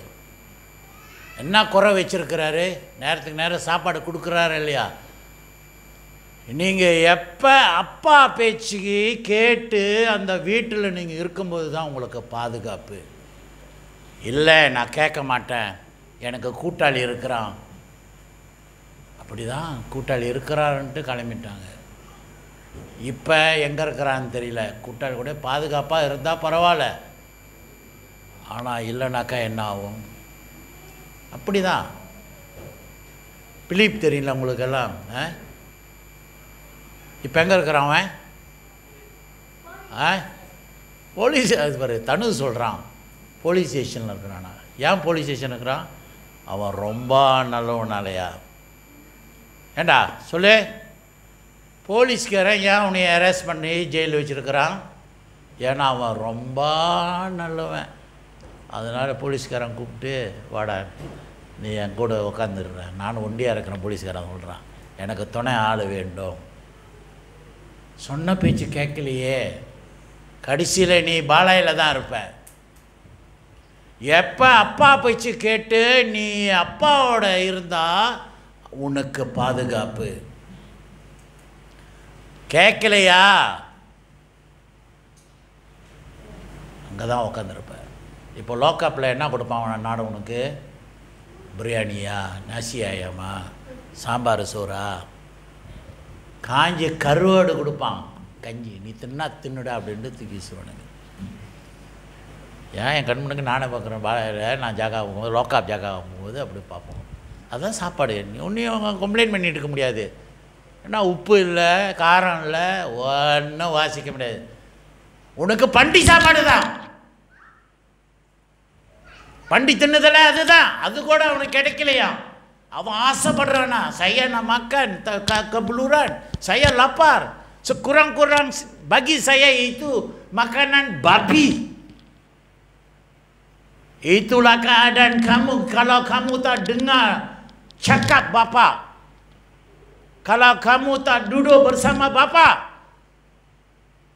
என்ன குறை வச்சுருக்கிறாரு, நேரத்துக்கு நேரம் சாப்பாடு கொடுக்குறாரு இல்லையா? நீங்கள் எப்போ அப்பா பேச்சுக்கு கேட்டு அந்த வீட்டில் நீங்கள் இருக்கும்போது தான் உங்களுக்கு பாதுகாப்பு. இல்லை நான் கேட்க மாட்டேன், எனக்கு கூட்டாளி இருக்கிறான், அப்படி தான் கூட்டாளி இருக்கிறாருன்ட்டு கிளம்பிட்டாங்க. இப்போ எங்கே இருக்கிறான்னு தெரியல. கூட்டாளி கூட பாதுகாப்பாக இருந்தால் பரவாயில்ல, ஆனால் இல்லைனாக்கா என்ன ஆகும்? அப்படி தான். பிலிப் தெரியல உங்களுக்கெல்லாம்? இப்போ எங்கே இருக்கிறான் அவன்? போலீஸ் அது பாரு, தனு சொல்கிறான் போலீஸ் ஸ்டேஷனில் இருக்கிறானா. ஏன் போலீஸ் ஸ்டேஷன் இருக்கிறான்? அவன் ரொம்ப நல்லவனாலையா? ஏண்டா சொல்லு, போலீஸ்காரன் ஏன் உன்னை அரெஸ்ட் பண்ணி ஜெயிலில் வச்சுருக்கிறான்? ஏன்னா அவன் ரொம்ப நல்லவன். அதனால் போலீஸ்காரன் கூப்பிட்டு, வாடா நீ என் கூட உக்காந்துருக்கிறேன், நான் ஒண்டியாக இருக்கிறேன். போலீஸ்காரன் சொல்கிறான், எனக்கு துணை ஆள் வேண்டும். சொன்ன பேச்சு கேட்கலையே, கடைசியில் நீ பாலாயில் தான் இருப்ப. எப்போ அப்பா பேச்சு கேட்டு நீ அப்பாவோட இருந்தால் உனக்கு பாதுகாப்பு. கேட்கலையா அங்கே தான் உட்காந்துருப்ப. இப்போ லோக்கப்பில் என்ன கொடுப்பான் நாடு உனக்கு? பிரியாணியா, நசியாயமா, சாம்பார் சோறா, காஞ்சி கருவாடு கொடுப்பான், கஞ்சி. நீ தின்னா தின்னுடா அப்படின்ட்டு தூக்கி வீசுவானுங்க. ஏன் என் கண்மனுக்கு நானே பார்க்குறேன். நான் ஜாகா போகும்போது, லோக்காப் ஜாகா போகும்போது அப்படி பார்ப்போம். அதுதான் சாப்பாடு. நீ ஒன்றையும் கம்ப்ளைண்ட் பண்ணிட்டு இருக்க முடியாது. ஏன்னா உப்பு இல்லை, காரம் இல்லை, ஒன்றும் வாசிக்க முடியாது. உனக்கு பண்டி சாப்பாடு தான். பண்டி தின்னுதல அதுதான். அது கூட அவனுக்கு கிடைக்கலையா? அவன் ஆசைப்படுறானா? saya nak makan kebeluran, saya lapar, sekurang-kurang bagi saya itu makanan babi. Itulah keadaan kamu kalau kamu tak dengar cakap bapa, kalau kamu tak duduk bersama bapa,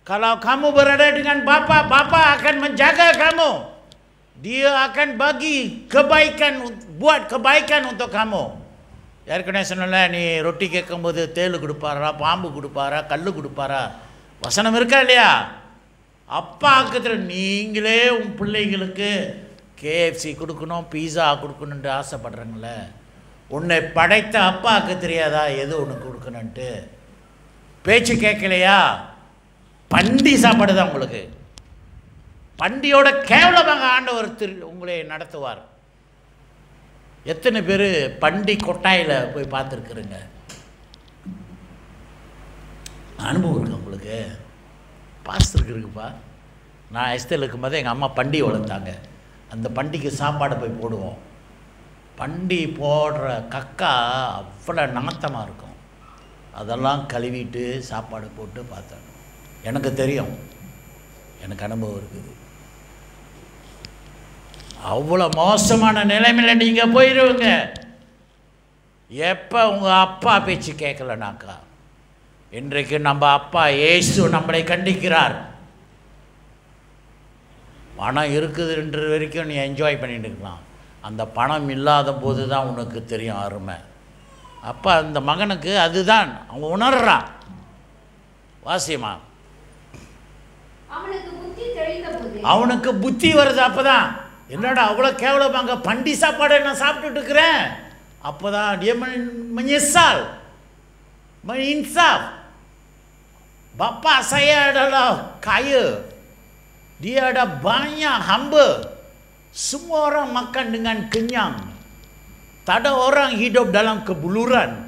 kalau kamu berada dengan bapa, bapa akan menjaga kamu. Dia akan bagi kebaikan, buat kebaikan untuk kamu. ஏற்கனவே சொன்னல, நீ ரொட்டி கேட்கும்போது தேள் கொடுப்பாரா, பாம்பு கொடுப்பாரா, கல் கொடுப்பாரா? வசனம் இருக்கா இல்லையா? அப்பாவுக்கு தெரியும். நீங்களே உன் பிள்ளைங்களுக்கு கேஎஃப்சி கொடுக்கணும், பீஸா கொடுக்கணுன்ட்டு ஆசைப்படுறாங்களே. உன்னை படைத்த அப்பாவுக்கு தெரியாதா எது உனக்கு கொடுக்கணுன்ட்டு? பேச்சு கேட்கலையா? பண்டி சாப்பாடு தான் உங்களுக்கு. பண்டியோட கேவலமாக ஆண்டவர் உங்களை நடத்துவார். எத்தனை பேர் பண்டி கொட்டாயில் போய் பார்த்துருக்குறீங்க? அனுபவம் இருக்கு உங்களுக்கு? பாஸ்டருக்கு இருக்குப்பா. நான் எஸ்தேல் இருக்கும்போது எங்கள் அம்மா பண்டி வளர்த்தாங்க. அந்த பண்டிக்கு சாப்பாடை போய் போடுவோம். பண்டி போடுற கக்கா அவ்வளோ நாத்தமாக இருக்கும். அதெல்லாம் கழுவிட்டு சாப்பாடு போட்டு பார்த்தேன். எனக்கு தெரியும், எனக்கு அனுபவம் இருக்குது. அவ்வளோ மோசமான நிலைமையில் நீங்கள் போயிடுவீங்க எப்போ உங்கள் அப்பா பேச்சு கேட்கலனாக்கா. இன்றைக்கு நம்ம அப்பா இயேசு நம்மளை கண்டிக்கிறார். பணம் இருக்குதுன்ற வரைக்கும் நீ என்ஜாய் பண்ணிட்டு இருக்கலாம். அந்த பணம் இல்லாத போது தான் உனக்கு தெரியும் அருமை. அப்பா அந்த மகனுக்கு அதுதான் அவன் உணர்றான். வாசியமா அவனுக்கு புத்தி வருது. அப்போதான் என்னடா அவ்வளோ கேவலமாங்க பண்டி சாப்பாடை நான் சாப்பிட்டுட்டு இருக்கிறேன். அப்போ தான் dia menyesal, menginsaf. Bapa saya adalah kaya, dia ada banyak hamba, semua orang makan dengan kenyang, tak ada orang hidup dalam kebuluran.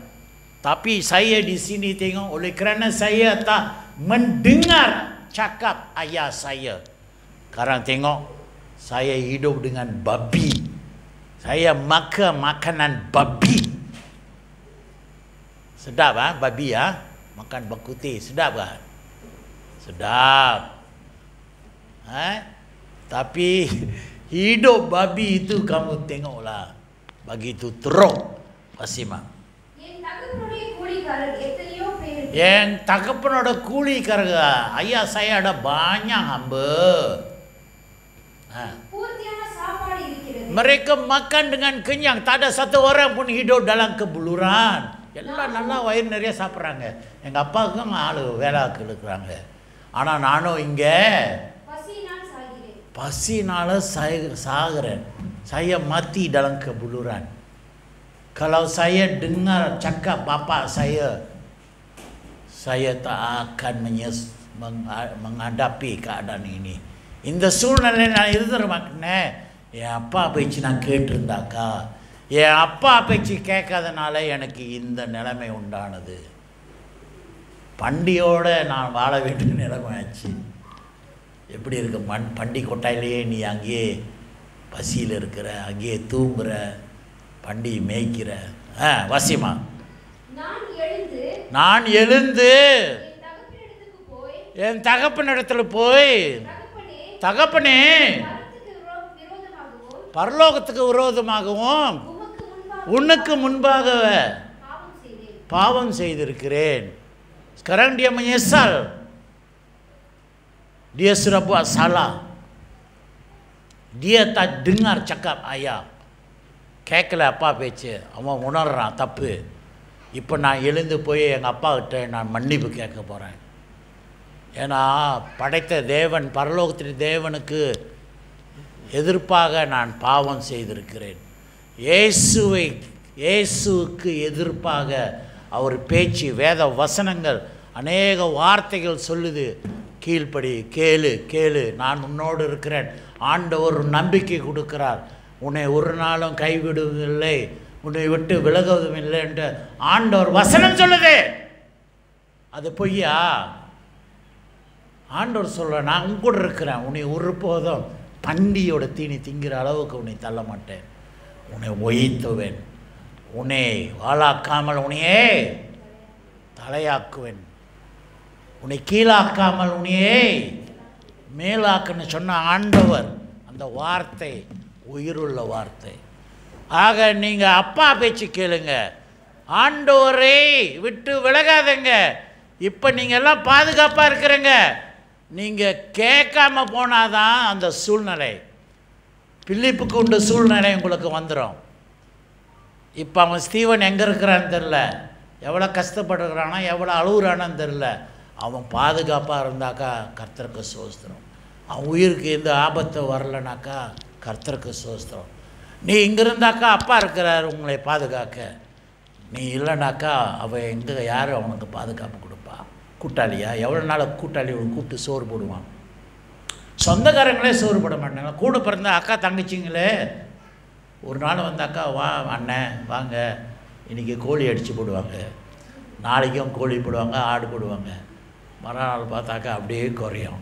Tapi saya di sini tengok, oleh kerana saya tak mendengar cakap ayah saya, sekarang tengok saya hidup dengan babi. Saya makan makanan babi. Sedap ah babi ah, makan bakute sedap kan? Sedap. Tapi hidup babi itu kamu tengoklah. Begitu teruk. Pasima. Yang தகப்பனோட கூலிக்காரங்க, ஐயா saya ada banyak hamba. Mereka makan dengan kenyang, tak ada satu orang pun hidup dalam kebuluran. எல்லாம் நல்லா வயிறு நிறைய சாப்பிட்றாங்க. எங்கள் அப்பாவுக்கும் ஆள் வேலைக்கு இருக்கிறாங்க. ஆனால் நானும் இங்கே பசினால சாகிறேன். Saya mati dalam kebuluran. Kalau saya dengar cakap bapa saya tak akan menghadapi keadaan ini. இந்த சூழ்நிலை நான் இருந்துருமாக்குனே. என் அப்பா பேச்சு நான் கேட்டிருந்தாக்கா, என் அப்பா பேச்சு கேட்காதனால எனக்கு இந்த நிலைமை உண்டானது. பண்டியோடு நான் வாழ வேண்டிய நிலைமை ஆச்சு. எப்படி இருக்கு? பண்டி கொட்டாயிலேயே நீ அங்கேயே பசியில் இருக்கிற, அங்கேயே தூங்குற, பண்டி மேய்க்கிற. வசியமா நான் எழுந்து என் தகப்பனிடத்தில் போய், தகப்பனே பரலோகத்துக்கு விரோதமாகவும் உனக்கு முன்பாக பாவம் செய்திருக்கிறேன். Sekarang dia menyesal. Dia sudah buat salah. Dia tak dengar cakap ayah. கேட்கல அப்பா பேச்சு, அவன் உணர்றான் தப்பு. இப்போ நான் எழுந்து போய் எங்கள் அப்பாக்கிட்ட நான் மன்னிப்பு கேட்க போகிறேன். ஏன்னா படைத்த தேவன், பரலோகத்தின் தேவனுக்கு எதிர்ப்பாக நான் பாவம் செய்திருக்கிறேன். இயேசுவுக்கு எதிர்ப்பாக அவர் பேச்சு, வேத வசனங்கள், அநேக வார்த்தைகள் சொல்லுது. கீழ்ப்படி, கேளு கேளு, நான் உன்னோடு இருக்கிறேன். ஆண்டவர் நம்பிக்கை கொடுக்கிறார். உன்னை ஒரு நாளும் கைவிடுவதில்லை, உன்னை விட்டு விலகுவதும் இல்லை என்று ஆண்டவர் வசனம் சொல்லுது. அது பொய்யா? ஆண்டவர் சொல்ற, நான் உன் கூட இருக்கிறேன், உன்னை ஒரு போதும் பண்டியோட தீனி திங்கிற அளவுக்கு உன்னை தள்ள மாட்டேன், உன்னை ஒய்த்துவேன், உன்னை வாளாக்காமல் உன்னையே தலையாக்குவேன், உன்னை கீழாக்காமல் உன்னையே மேலாக்குன்னு சொன்ன ஆண்டவர். அந்த வார்த்தை உயிருள்ள வார்த்தை. ஆக நீங்கள் அப்பா பேச்சு கேளுங்க, ஆண்டவரை விட்டு விலகாதங்க. இப்போ நீங்கள் எல்லாம் பாதுகாப்பாக இருக்கிறீங்க. நீங்கள் கேட்காம போனாதான் அந்த சூழ்நிலை, பிலிப்புக்கு உண்டு சூழ்நிலை உங்களுக்கு வந்துடும். இப்போ அவன் ஸ்டீவன் எங்கே இருக்கிறான்னு தெரில, எவ்வளோ கஷ்டப்படுறானோ, எவ்வளோ அழுகுறானு தெரில. அவன் பாதுகாப்பாக இருந்தாக்கா கர்த்தருக்கு சோஸ்திரம். அவன் உயிருக்கு எந்த ஆபத்து வரலனாக்கா கர்த்தருக்கு சோஸ்திரம். நீ இங்கே இருந்தாக்கா அப்பா இருக்கிறார் உங்களை பாதுகாக்க. நீ இல்லைனாக்கா அவன் எங்கே, யார் அவனுக்கு பாதுகாப்பு கொடுப்பா? கூட்டாளியா? எவ்வளோ நாள் கூட்டாளி கூப்பிட்டு சோறு போடுவான்? சொந்தக்காரங்களே சோறு போட மாட்டாங்க. கூட பிறந்த அக்கா தங்கச்சிங்களே ஒரு நாள் வந்தாக்கா, வா அண்ணன் வாங்க, இன்றைக்கி கோழி அடித்து போடுவாங்க, நாளைக்கும் கோழி போடுவாங்க, ஆடு போடுவாங்க. மறுநாள் பார்த்தாக்கா அப்படியே குறையும்.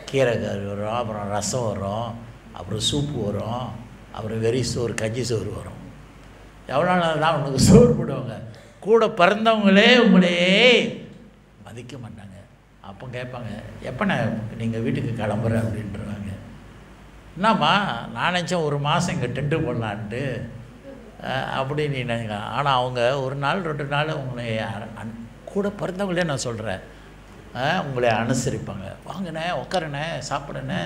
கீரை கறி வரும், அப்புறம் ரசம் வரும், அப்புறம் சூப்பு வரும், அப்புறம் வெறி சோறு, கஞ்சி சோறு வரும். எவ்வளோ நாள் தான் உனக்கு சோறு போடுவாங்க. கூட பிறந்தவங்களே உங்களையே மதிக்க மாட்டாங்க. அப்போ கேட்பாங்க, எப்போண்ணே நீங்கள் வீட்டுக்கு கிளம்புற அப்படின்ட்டுருவாங்க. என்னம்மா, நான் நினச்சேன் ஒரு மாதம் இங்கே டென்ட்டு போடலான்ட்டு அப்படி நீ நினைக்க. ஆனால் அவங்க ஒரு நாள் 2 நாள் உங்களை கூட பிறந்தவங்களே நான் சொல்கிறேன், உங்களை அனுசரிப்பாங்க. வாங்கண்ணே, உட்காருண்ணே, சாப்பிடுண்ணே,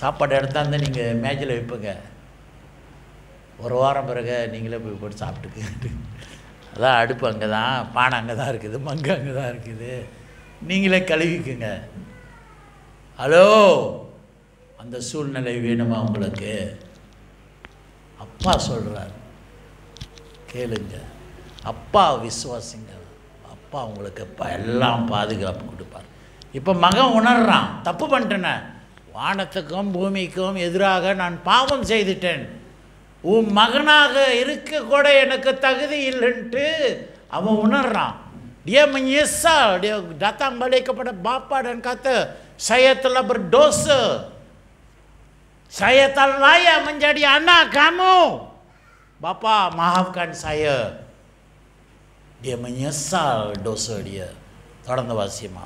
சாப்பாடு எடுத்தாந்து நீங்கள் மேஜில் வைப்பங்க. ஒரு வாரம் பிறகு நீங்களே போய் போட்டு சாப்பிட்டுக்கு. அதான் அடுப்பு அங்கே தான், பானை அங்கே தான் இருக்குது, மங்கு அங்கே தான் இருக்குது, நீங்களே கழுவிக்குங்க. ஹலோ, அந்த சூழ்நிலை வேணுமா உங்களுக்கு? அப்பா சொல்கிறார், கேளுங்க, அப்பா விசுவாசிங்க, அப்பா உங்களுக்கு எல்லாம் பாதுகாப்பு கொடுப்பார். இப்போ மகன் உணர்றான், தப்பு பண்ணிட்டேனே, வானத்துக்கும் பூமிக்கும் எதிராக நான் பாவம் செய்துட்டேன், உன் மகனாக இருக்க கூட எனக்கு தகுதி இல்லைன்ட்டு அவன் உணர்றான். Dia menyesal, dia datang balik kepada bapa dan kata, saya telah berdosa, saya tak layak menjadi anak kamu, bapa maafkan saya. Dia menyesal dosa dia. தொடர்ந்து வாசிமா.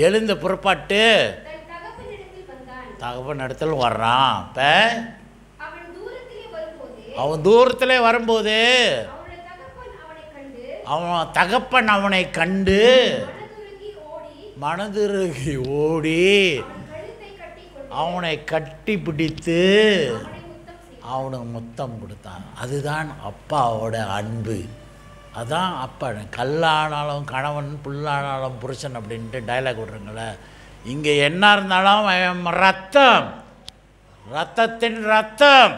எழுந்து புறப்பட்டு தகப்பன் இடத்துல வர்றான். இப்போ அவன் தூரத்திலே வரும்போது அவன் தகப்பன் அவனை கண்டு மனதுருகி ஓடி அவனை கட்டி பிடித்து அவனுக்கு முத்தம் கொடுத்தான். அதுதான் அப்பாவோட அன்பு. அதான் அப்பா. கல்லானாலும் கணவன், புல்லானாலும் புருஷன் அப்படின்ட்டு டைலாக் விட்றங்களே. இங்கே என்ன இருந்தாலும் ரத்தம், ரத்தத்தின் ரத்தம்.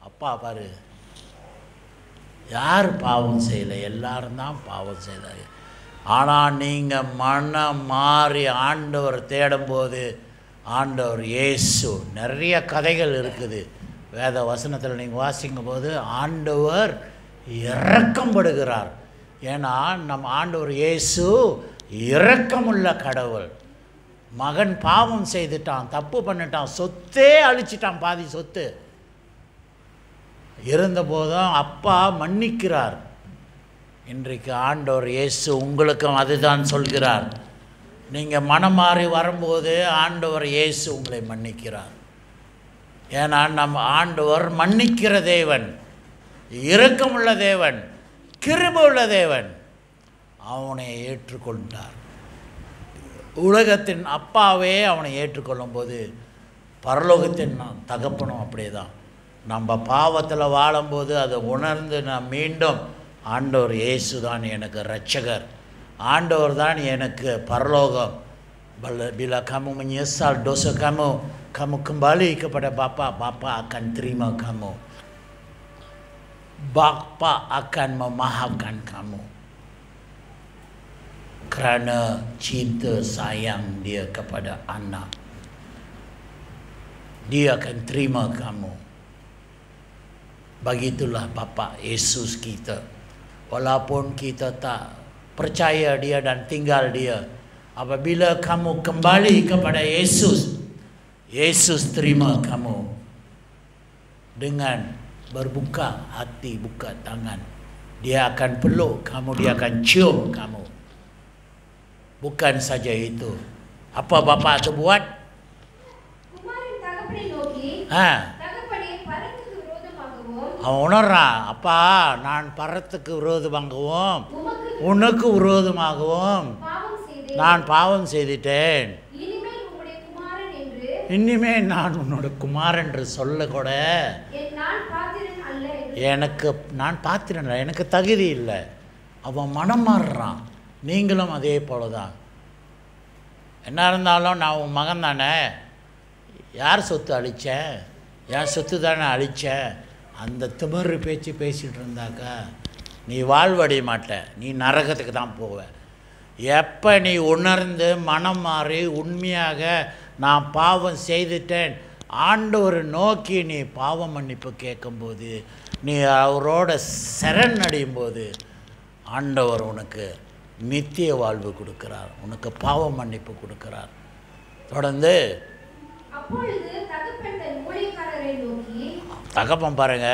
அப்பா பாரு, யார் பாவம் செய்யலை, எல்லாரும் தான் பாவம் செய்தார். ஆனால் நீங்கள் மனம் மாறி ஆண்டவர் தேடும்போது ஆண்டவர் இயேசு, நிறைய கதைகள் இருக்குது வேத வசனத்தில் நீங்கள் வாசிக்கும் போது ஆண்டவர் இரக்கப்படுகிறார். ஏன்னா நம்ம ஆண்டவர் இயேசு இரக்கமுள்ள கடவுள். மகன் பாவம் செய்துட்டான், தப்பு பண்ணிட்டான், சொத்தே அழிச்சிட்டான், பாதி சொத்து இருந்தபோதும் அப்பா மன்னிக்கிறார். இன்றைக்கு ஆண்டவர் இயேசு உங்களுக்கும் அதுதான் சொல்கிறார். நீங்கள் மனம் மாறி வரும்போது ஆண்டவர் இயேசு உங்களை மன்னிக்கிறார். ஏன்னா நம்ம ஆண்டவர் மன்னிக்கிற தேவன், இரக்கமுள்ள தேவன், கிருபை உள்ள தேவன். அவனை ஏற்றுக்கொண்டார். உலகத்தின் அப்பாவே அவனை ஏற்றுக்கொள்ளும் போது பரலோகத்தின் தகப்பனும் அப்படியே தான். நம்ம பாவத்தில் வாழும்போது அதை உணர்ந்து நான் மீண்டும் ஆண்டவர் இயேசு தான் எனக்கு இரட்சகர், ஆண்டவர் தான் எனக்கு பரலோகம். Bila kamu menyesal dosa kamu, kamu kembali kepada Bapa, Bapa akan terima kamu. Bapa akan memaafkan kamu. Kerana cinta sayang dia kepada anak, dia akan terima kamu. Begitulah Bapa Yesus kita. Walaupun kita tak percaya dia dan tinggal dia, apabila kamu kembali kepada Yesus, Yesus terima kamu dengan berbuka hati, buka tangan. Dia akan peluk kamu, dia akan cium kamu. Bukan saja itu, apa Bapa tu buat? அவன் உணர்றான், அப்பா நான் பரத்துக்கு விரோதமாகவும் உனக்கு விரோதமாகவும் நான் பாவம் செய்துட்டேன். இனிமே நான் உன்னோட குமாரன் என்று சொல்ல கூட நான் பாத்திரன் இல்லை, எனக்கு தகுதி இல்லை. அவன் மனம் மாறுறான். நீங்களும் அதே போல தான். என்ன இருந்தாலும் நான் உன் மகன் தானே, யார் சொத்து அழித்தேன், என் சொத்து தானே அழித்தேன், அந்த திமிரு பேச்சு பேசிகிட்டு இருந்தாக்கா நீ வாழ்வடைய மாட்ட, நீ நரகத்துக்கு தான் போவ. எப்போ நீ உணர்ந்து மனம் மாறி உண்மையாக நான் பாவம் செய்துட்டேன் ஆண்டவரை நோக்கி நீ பாவ மன்னிப்பு கேட்கும்போது, நீ அவரோட சரணடையும் போது ஆண்டவர் உனக்கு நித்திய வாழ்வு கொடுக்கிறார், உனக்கு பாவ மன்னிப்பு கொடுக்கிறார். தொடர்ந்து தகப்பன் பாருங்க,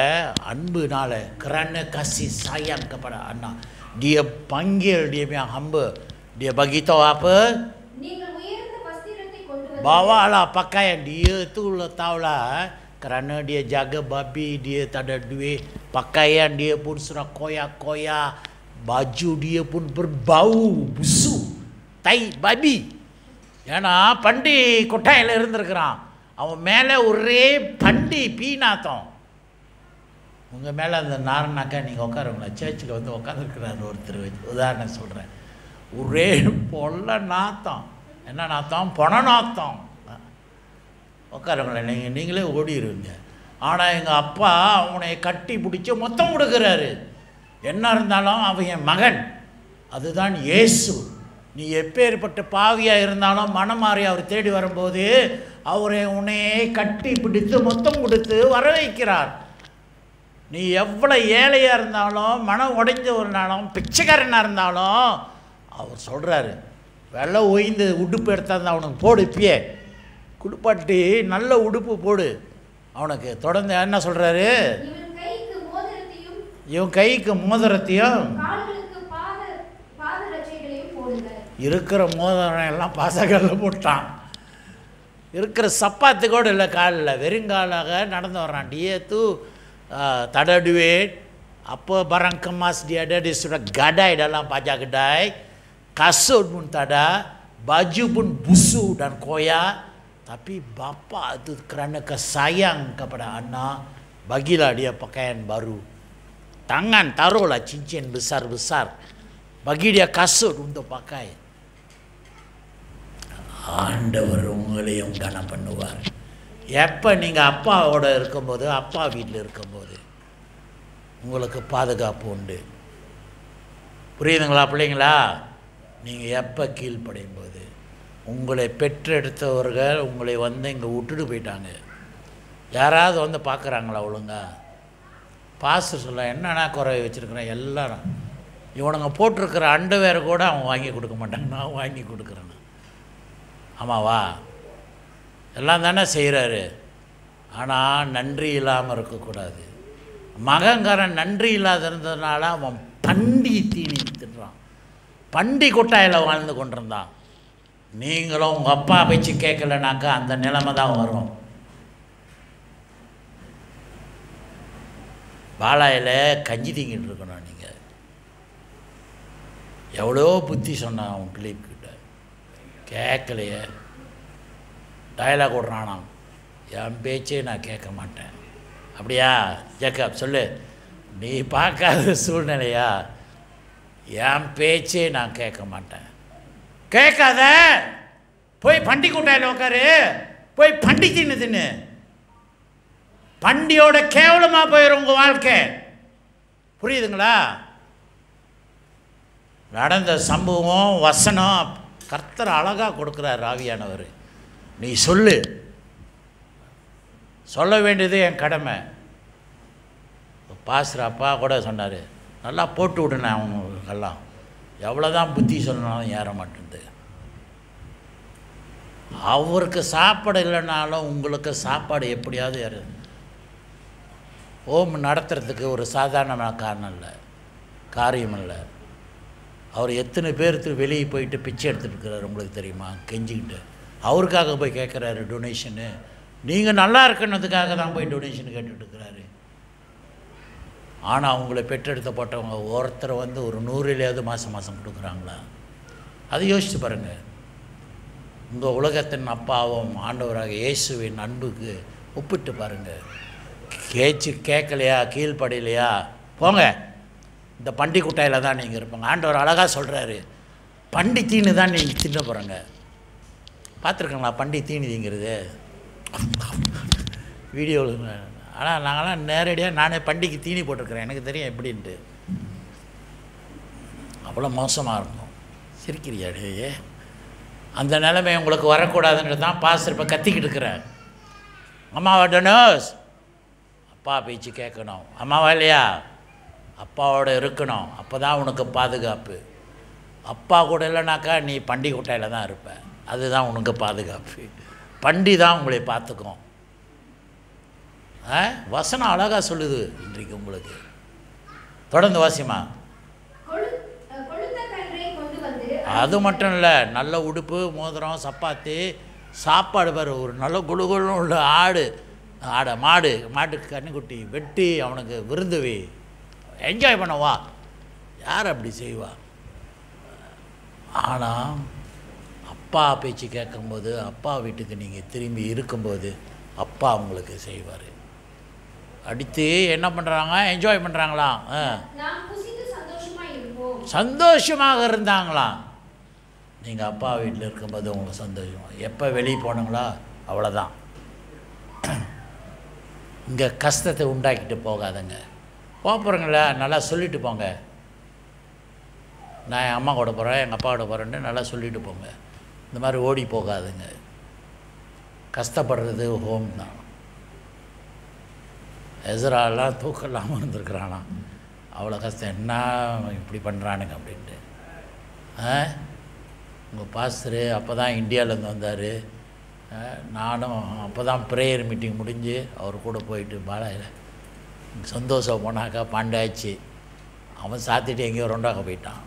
அன்புனால kerana kasih sayang kepada anak, dia panggil dia punya hamba, dia bagi tahu apa? Bawalah pakaian. Dia tu tahulah, kerana dia jaga babi, dia tak ada duit, pakaian dia pun sudah koyak-koyak, baju dia pun berbau busuk tai babi. ஏன்னா பண்டி கொட்டாயில் இருந்திருக்கிறான், அவன் மேலே ஒரே பண்டி பீநாத்தம். உங்கள் மேலே அந்த நார்னாக்கா நீங்கள் உட்காருங்களா, சர்ச்சில் வந்து உட்காந்துருக்கிறார் ஒருத்தர், உதாரணம் சொல்கிறேன், ஒரே பொல்ல நாத்தம். என்ன நாத்தம்? பொண நாத்தம். உட்காருங்களேன், நீங்களே ஓடிடுவீங்க. ஆனால் எங்கள் அப்பா அவனை கட்டி பிடிச்சி மொத்தம் கொடுக்குறாரு. என்ன இருந்தாலும் அவன் என் மகன், அதுதான் இயேசு. நீ எப்பேற்பட்ட பாவியாக இருந்தாலும் மனம் மாறி அவர் தேடி வரும்போது அவரை உன்னையே கட்டி பிடித்து மொத்தம் கொடுத்து வர வைக்கிறார். நீ எவ்வளோ ஏழையாக இருந்தாலும், மனம் உடைஞ்சவர்னாலும், பிச்சைக்காரனாக இருந்தாலும் அவர் சொல்கிறாரு, வெள்ளை ஓய்ந்து உடுப்பு எடுத்தாந்து அவனுக்கு போடு, இப்பயே குடுப்பாட்டி நல்ல உடுப்பு போடு அவனுக்கு. தொடர்ந்து என்ன சொல்கிறாரு? இவன் கைக்கு மோதிரத்தையும் இருக்கிற மோதிரம் எல்லாம் பாசகல்ல போட்டான். இருக்கிற சப்பாத்து கூட இல்லை காலில், வெறுங்காலாக நடந்து வர்றான். dia tu tak ada duit, apa barang kemas dia ada, dia sudah gadai dalam pajak kedai, kasut pun tak ada, baju pun busuk dan koyak. Tapi bapa itu kerana kesayang kepada anak, bagilah dia pakaian baru. Tangan taruhlah cincin besar-besar, bagi dia kasut untuk pakai. ஆண்டவர் உங்களையும் கனம் பண்ணுவார். எப்போ நீங்கள் அப்பாவோட இருக்கும்போது, அப்பா வீட்டில் இருக்கும்போது உங்களுக்கு பாதுகாப்பு உண்டு. புரியுதுங்களா பிள்ளைங்களா? நீங்கள் எப்போ கீழ்ப்படையும் போது, உங்களை பெற்றெடுத்தவர்கள் உங்களை வந்து இங்கே விட்டுட்டு போயிட்டாங்க, யாராவது வந்து பார்க்குறாங்களா ஒழுங்கா? பாஸ்டர் சொல்ல என்னென்னா குறை வச்சுருக்கிறேன், எல்லாரும் இவனுங்க போட்டிருக்கிற அண்டவேர் கூட அவன் வாங்கி கொடுக்க மாட்டாங்க, நான் வாங்கி கொடுக்குறேன். ஆமாவா? எல்லாம் தானே செய்கிறாரு. ஆனால் நன்றி இல்லாமல் இருக்கக்கூடாது. மகங்காரன் நன்றி இல்லாத இருந்ததுனால அவன் பண்டி தீனி தின்றான், பண்டி கொட்டாயில் வாழ்ந்து கொண்டிருந்தான். நீங்களும் உங்கள் அப்பா பேச்சு கேட்கலனாக்கா அந்த நிலைமை தான் வரும். பாலாயில் கஞ்சி தீங்கிட்டு இருக்கணும். நீங்கள் எவ்வளோ புத்தி சொன்னான் அவன் பிள்ளைகிட்ட, கேட்கலையே. டயலாக் விட்றானாம், என் பேச்சே நான் கேட்க மாட்டேன். அப்படியா ஜேக்கப் சொல்லு, நீ பார்க்காத சூழ்நிலையா? என் பேச்சே நான் கேட்க மாட்டேன். கேட்காத, போய் பண்டி கூட்டாயில் உட்காரு, போய் பண்டி தின்னு. பண்டியோட கேவலமாக போயிடும் உங்கள் வாழ்க்கை. புரியுதுங்களா? நடந்த சம்பவம் வசனம் கர்த்தர் அழகாக கொடுக்குறார் ஆவியானவர். நீ சொல்லு, சொல்ல வேண்டியது என் கடமை. பாஸ்டர் அப்பா கூட சொன்னார், நல்லா போட்டு விடுனேன் அவங்களுக்கெல்லாம், எவ்வளோதான் புத்தி சொன்னாலும் ஏற மாட்டேங்குது. அவருக்கு சாப்பாடு இல்லைனாலும் உங்களுக்கு சாப்பாடு எப்படியாவது ஏறுது. ஹோம் நடத்துறதுக்கு ஒரு சாதாரணமான காரணம் இல்லை, காரியம் இல்லை. அவர் எத்தனை பேருக்கு வெளியே போயிட்டு பிச்சை எடுத்துகிட்டு இருக்கிறார் உங்களுக்கு தெரியுமா? கெஞ்சிக்கிட்டு அவருக்காக போய் கேட்குறாரு டொனேஷனு. நீங்கள் நல்லா இருக்கணுன்றதுக்காக தான் போய் டொனேஷன் கேட்டுட்டு இருக்கிறாரு. ஆனால் அவங்கள பெற்றெடுத்த போட்டவங்க ஒருத்தர் வந்து ஒரு 100 மாதம் கொடுக்குறாங்களா? அதை யோசித்து பாருங்கள். உங்கள் உலகத்தின் அப்பாவும் ஆண்டவராக இயேசுவின் அன்புக்கு ஒப்பிட்டு பாருங்கள். கேட்கலையா, கீழ்ப்படையிலையா, போங்க, இந்த பண்டி குட்டாயில் தான் நீங்கள் இருப்பாங்க. ஆண்டவர் அழகாக சொல்கிறாரு, பண்டி தீனி தான் நீங்கள் தின்ன போகிறங்க. பார்த்துருக்கீங்களா பண்டி தீனி திங்கிறது வீடியோவில்? ஆனால் நாங்களாம் நேரடியாக நானே பண்டிக்கு தீனி போட்டிருக்கிறேன், எனக்கு தெரியும் எப்படின்ட்டு. அவ்வளோ மோசமாக இருக்கும். சிரிக்கிறியாடே? அந்த நிலைமை உங்களுக்கு வரக்கூடாதுன்றது தான் பாஸ்டர் இப்போ கத்திக்கிட்டு இருக்கிறேன். அம்மாவா டொனோஸ், அப்பா பேச்சு கேட்கணும். அம்மாவா இல்லையா? அப்பாவோட இருக்கணும், அப்போ தான் உனக்கு பாதுகாப்பு. அப்பா கூட இல்லைனாக்கா நீ பண்டி குட்டையில் தான் இருப்ப, அதுதான் உனக்கு பாதுகாப்பு. பண்டி தான் உங்களை பார்த்துக்கும். வசனம் அழகாக சொல்லுது இன்றைக்கு உங்களுக்கு. தொடர்ந்து வாசிமா. அது மட்டும் இல்லை, நல்ல உடுப்பு, மோதிரம், சப்பாத்தி, சாப்பாடு பாரு, ஒரு நல்ல குழுகுழுன்னு உள்ள மாட்டுக்கு கன்னிக்குட்டி வெட்டி அவனுக்கு விருந்துவி என்ஜாய் பண்ணவா. யார் அப்படி செய்வா? ஆனால் அப்பா பேச்சு கேட்கும்போது, அப்பா வீட்டுக்கு நீங்கள் திரும்பி இருக்கும்போது அப்பா உங்களுக்கு செய்வார். அடித்து என்ன பண்ணுறாங்க? என்ஜாய் பண்ணுறாங்களாம், சந்தோஷமாக இருந்தாங்களாம். நீங்கள் அப்பா வீட்டில் இருக்கும்போது உங்களுக்கு சந்தோஷம். எப்போ வெளியே போனீங்களா அவ்வளோதான். இங்கே கஷ்டத்தை உண்டாக்கிட்டு போகாதங்க. போகிறீங்களா நல்லா சொல்லிட்டு போங்க. நான் என் அம்மா கூட போகிறேன், எங்கள் அப்பா கூட போகிறேன்னு நல்லா சொல்லிட்டு போங்க. இந்த மாதிரி ஓடி போகாதுங்க. கஷ்டப்படுறது ஹோம் தான். எஸ்ராலாம் தூக்கலாமல் இருந்திருக்கிறானா, அவ்வளோ கஷ்டம். என்ன இப்படி பண்ணுறானுங்க அப்படின்ட்டு. உங்கள் பாஸ்டரு அப்போ தான் இந்தியாவிலேருந்து வந்தார். நானும் அப்போ தான் ப்ரேயர் மீட்டிங் முடிஞ்சு அவர் கூட போயிட்டு பாலாயில் சந்தோஷம் போனாக்கா பாண்டாச்சு. அவன் சாத்திட்டு எங்கேயோ ரெண்டாக போயிட்டான்.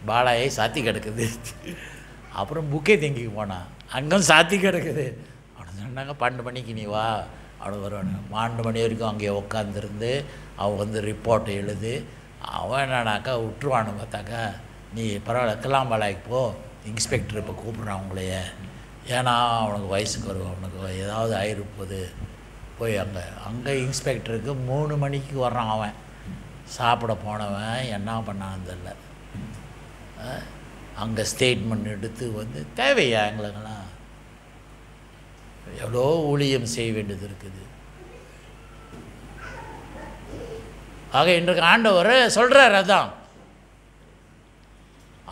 பாலாயை சாத்தி கிடக்குது. அப்புறம் புக்கே தேங்கிக்கு போனான், அங்கும் சாத்தி கிடக்குது. அவனை சொன்னாங்க 12 மணிக்கு நீ வா, அவனை வருவானு. 12 மணி வரைக்கும் அங்கேயே உட்காந்துருந்து அவன் வந்து ரிப்போர்ட்டை எழுது. அவன் என்னன்னாக்கா விட்டுருவானு பார்த்தாக்கா, நீ பரவாயில்ல கிளாம்பாலாய்க்கு போ, இன்ஸ்பெக்டர் இப்போ கூப்பிட்றான் உங்களைய, ஏன்னா அவனுக்கு வயசுக்கு வருவான், அவனுக்கு ஏதாவது ஆயிருப்போது போய் அங்கே இன்ஸ்பெக்டருக்கு 3 மணிக்கு வர்றான். அவன் சாப்பிட போனவன் என்ன பண்ணான்னு தெரில. அங்கே ஸ்டேட்மெண்ட் எடுத்து வந்து தேவையா எங்களுக்கெல்லாம்? எவ்வளோ ஊழியம் செய்ய வேண்டியது இருக்குது. ஆக இன்றைக்கு ஆண்டவர் சொல்கிறார் அதான்.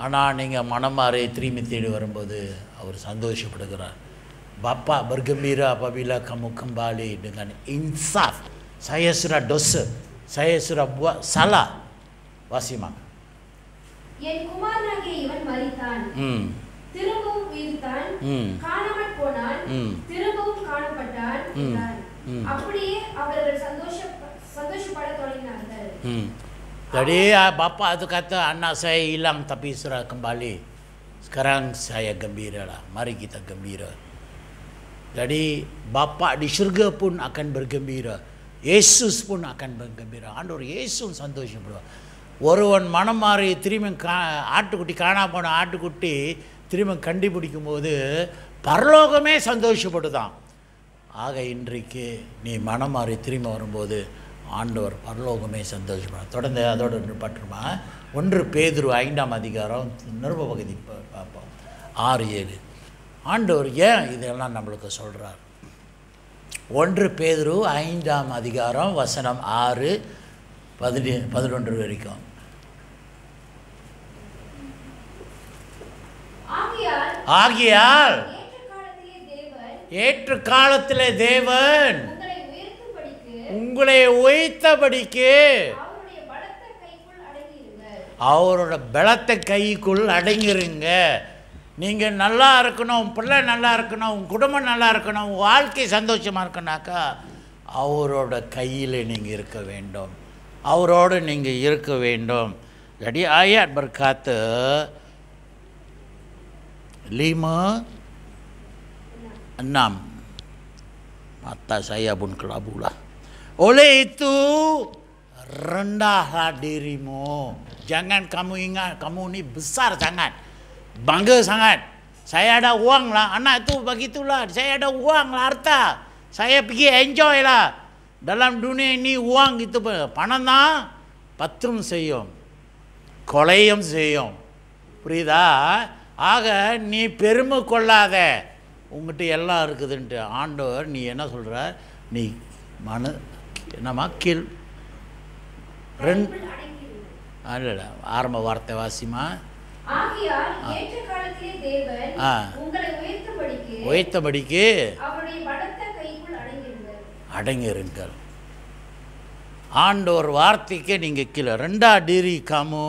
ஆனால் நீங்கள் மனம் மாறி திரும்பி தேடி வரும்போது அவர் சந்தோஷப்படுகிறார். பாப்பா பர்கம்பீரா Babila கமுக்கம்பாலி dengan insaf saya sudah dosa, saya sudah buat salah. Wasima. என் குமாரனாகிய இவன் மரித்தான், திரும்பவும் உயிர்த்தான், காணாமல் போனான், திரும்பவும் காணப்பட்டான் என்றார். அப்படியே அவர்கள் சந்தோஷப்பட தொடங்கினார்கள். Jadi bapa itu kata anak saya hilang tapi sudah kembali. Sekarang saya gembira lah. Mari kita gembira. Jadi bapa di syurga pun akan bergembira. Yesus pun akan bergembira. ஆண்டவர் இயேசுவும் சந்தோஷப்படுவார். ஒருவன் மனம் மாறி திரும்பி ஆட்டுக்குட்டி காணா போன ஆட்டுக்குட்டி திரும்ப கண்டுபிடிக்கும் போது பரலோகமே சந்தோஷப்படுதான். ஆக இன்றைக்கு நீ மனம் மாறி திரும்ப வரும்போது ஆண்டவர் பரலோகமே சந்தோஷப்படும். தொடர்ந்து அதோடு பற்றுமா 1 பேதுரு 5ஆம் அதிகாரம் நிருப பகுதி பார்ப்போம் 6-7. ஆண்டவர் ஏன் இதெல்லாம் நம்மளுக்கு சொல்கிறார்? 1 பேதுரு 5ஆம் அதிகாரம் வசனம் 6-11 வரைக்கும். ஆகியால் ஏற்ற காலத்திலே தேவன் உங்களை உயர்த்தபடிக்கு அவரோட பலத்த கைக்குள் அடங்கிருங்க. நீங்கள் நல்லா இருக்கணும், உன் பிள்ளை நல்லா இருக்கணும், உன் குடும்பம் நல்லா இருக்கணும், உன் வாழ்க்கை சந்தோஷமாக இருக்கணுனாக்கா அவரோட கையில் நீங்கள் இருக்க வேண்டும், அவரோடு நீங்கள் இருக்க வேண்டும். jadi ayat berkata 5:6 mata saya pun kelabu lah. Oleh itu rendahlah dirimu. Jangan kamu ingat kamu ni besar sangat, bangga sangat. Saya ada uang lah, anak itu begitulah. Saya ada uang lah, harta. Saya pergi enjoy lah. Dalam dunia ini uang itu பணம் தான் பற்றும் செய்யும், கொலையும் செய்யும். புரியுதா? ஆக நீ பெருமை கொள்ளாத, உங்கள்கிட்ட எல்லாம் இருக்குதுன்ட்டு. ஆண்டவர் நீ என்ன சொல்கிற? நீ என்னம்மா கீழ் அல்ல ஆரம்ப வார்த்தை வாசிமா. உயர்த்தபடிக்கு அடங்கிருங்கள். ஆண்டவர் வார்த்தைக்கு நீங்கள் கீழே 2 diri kamu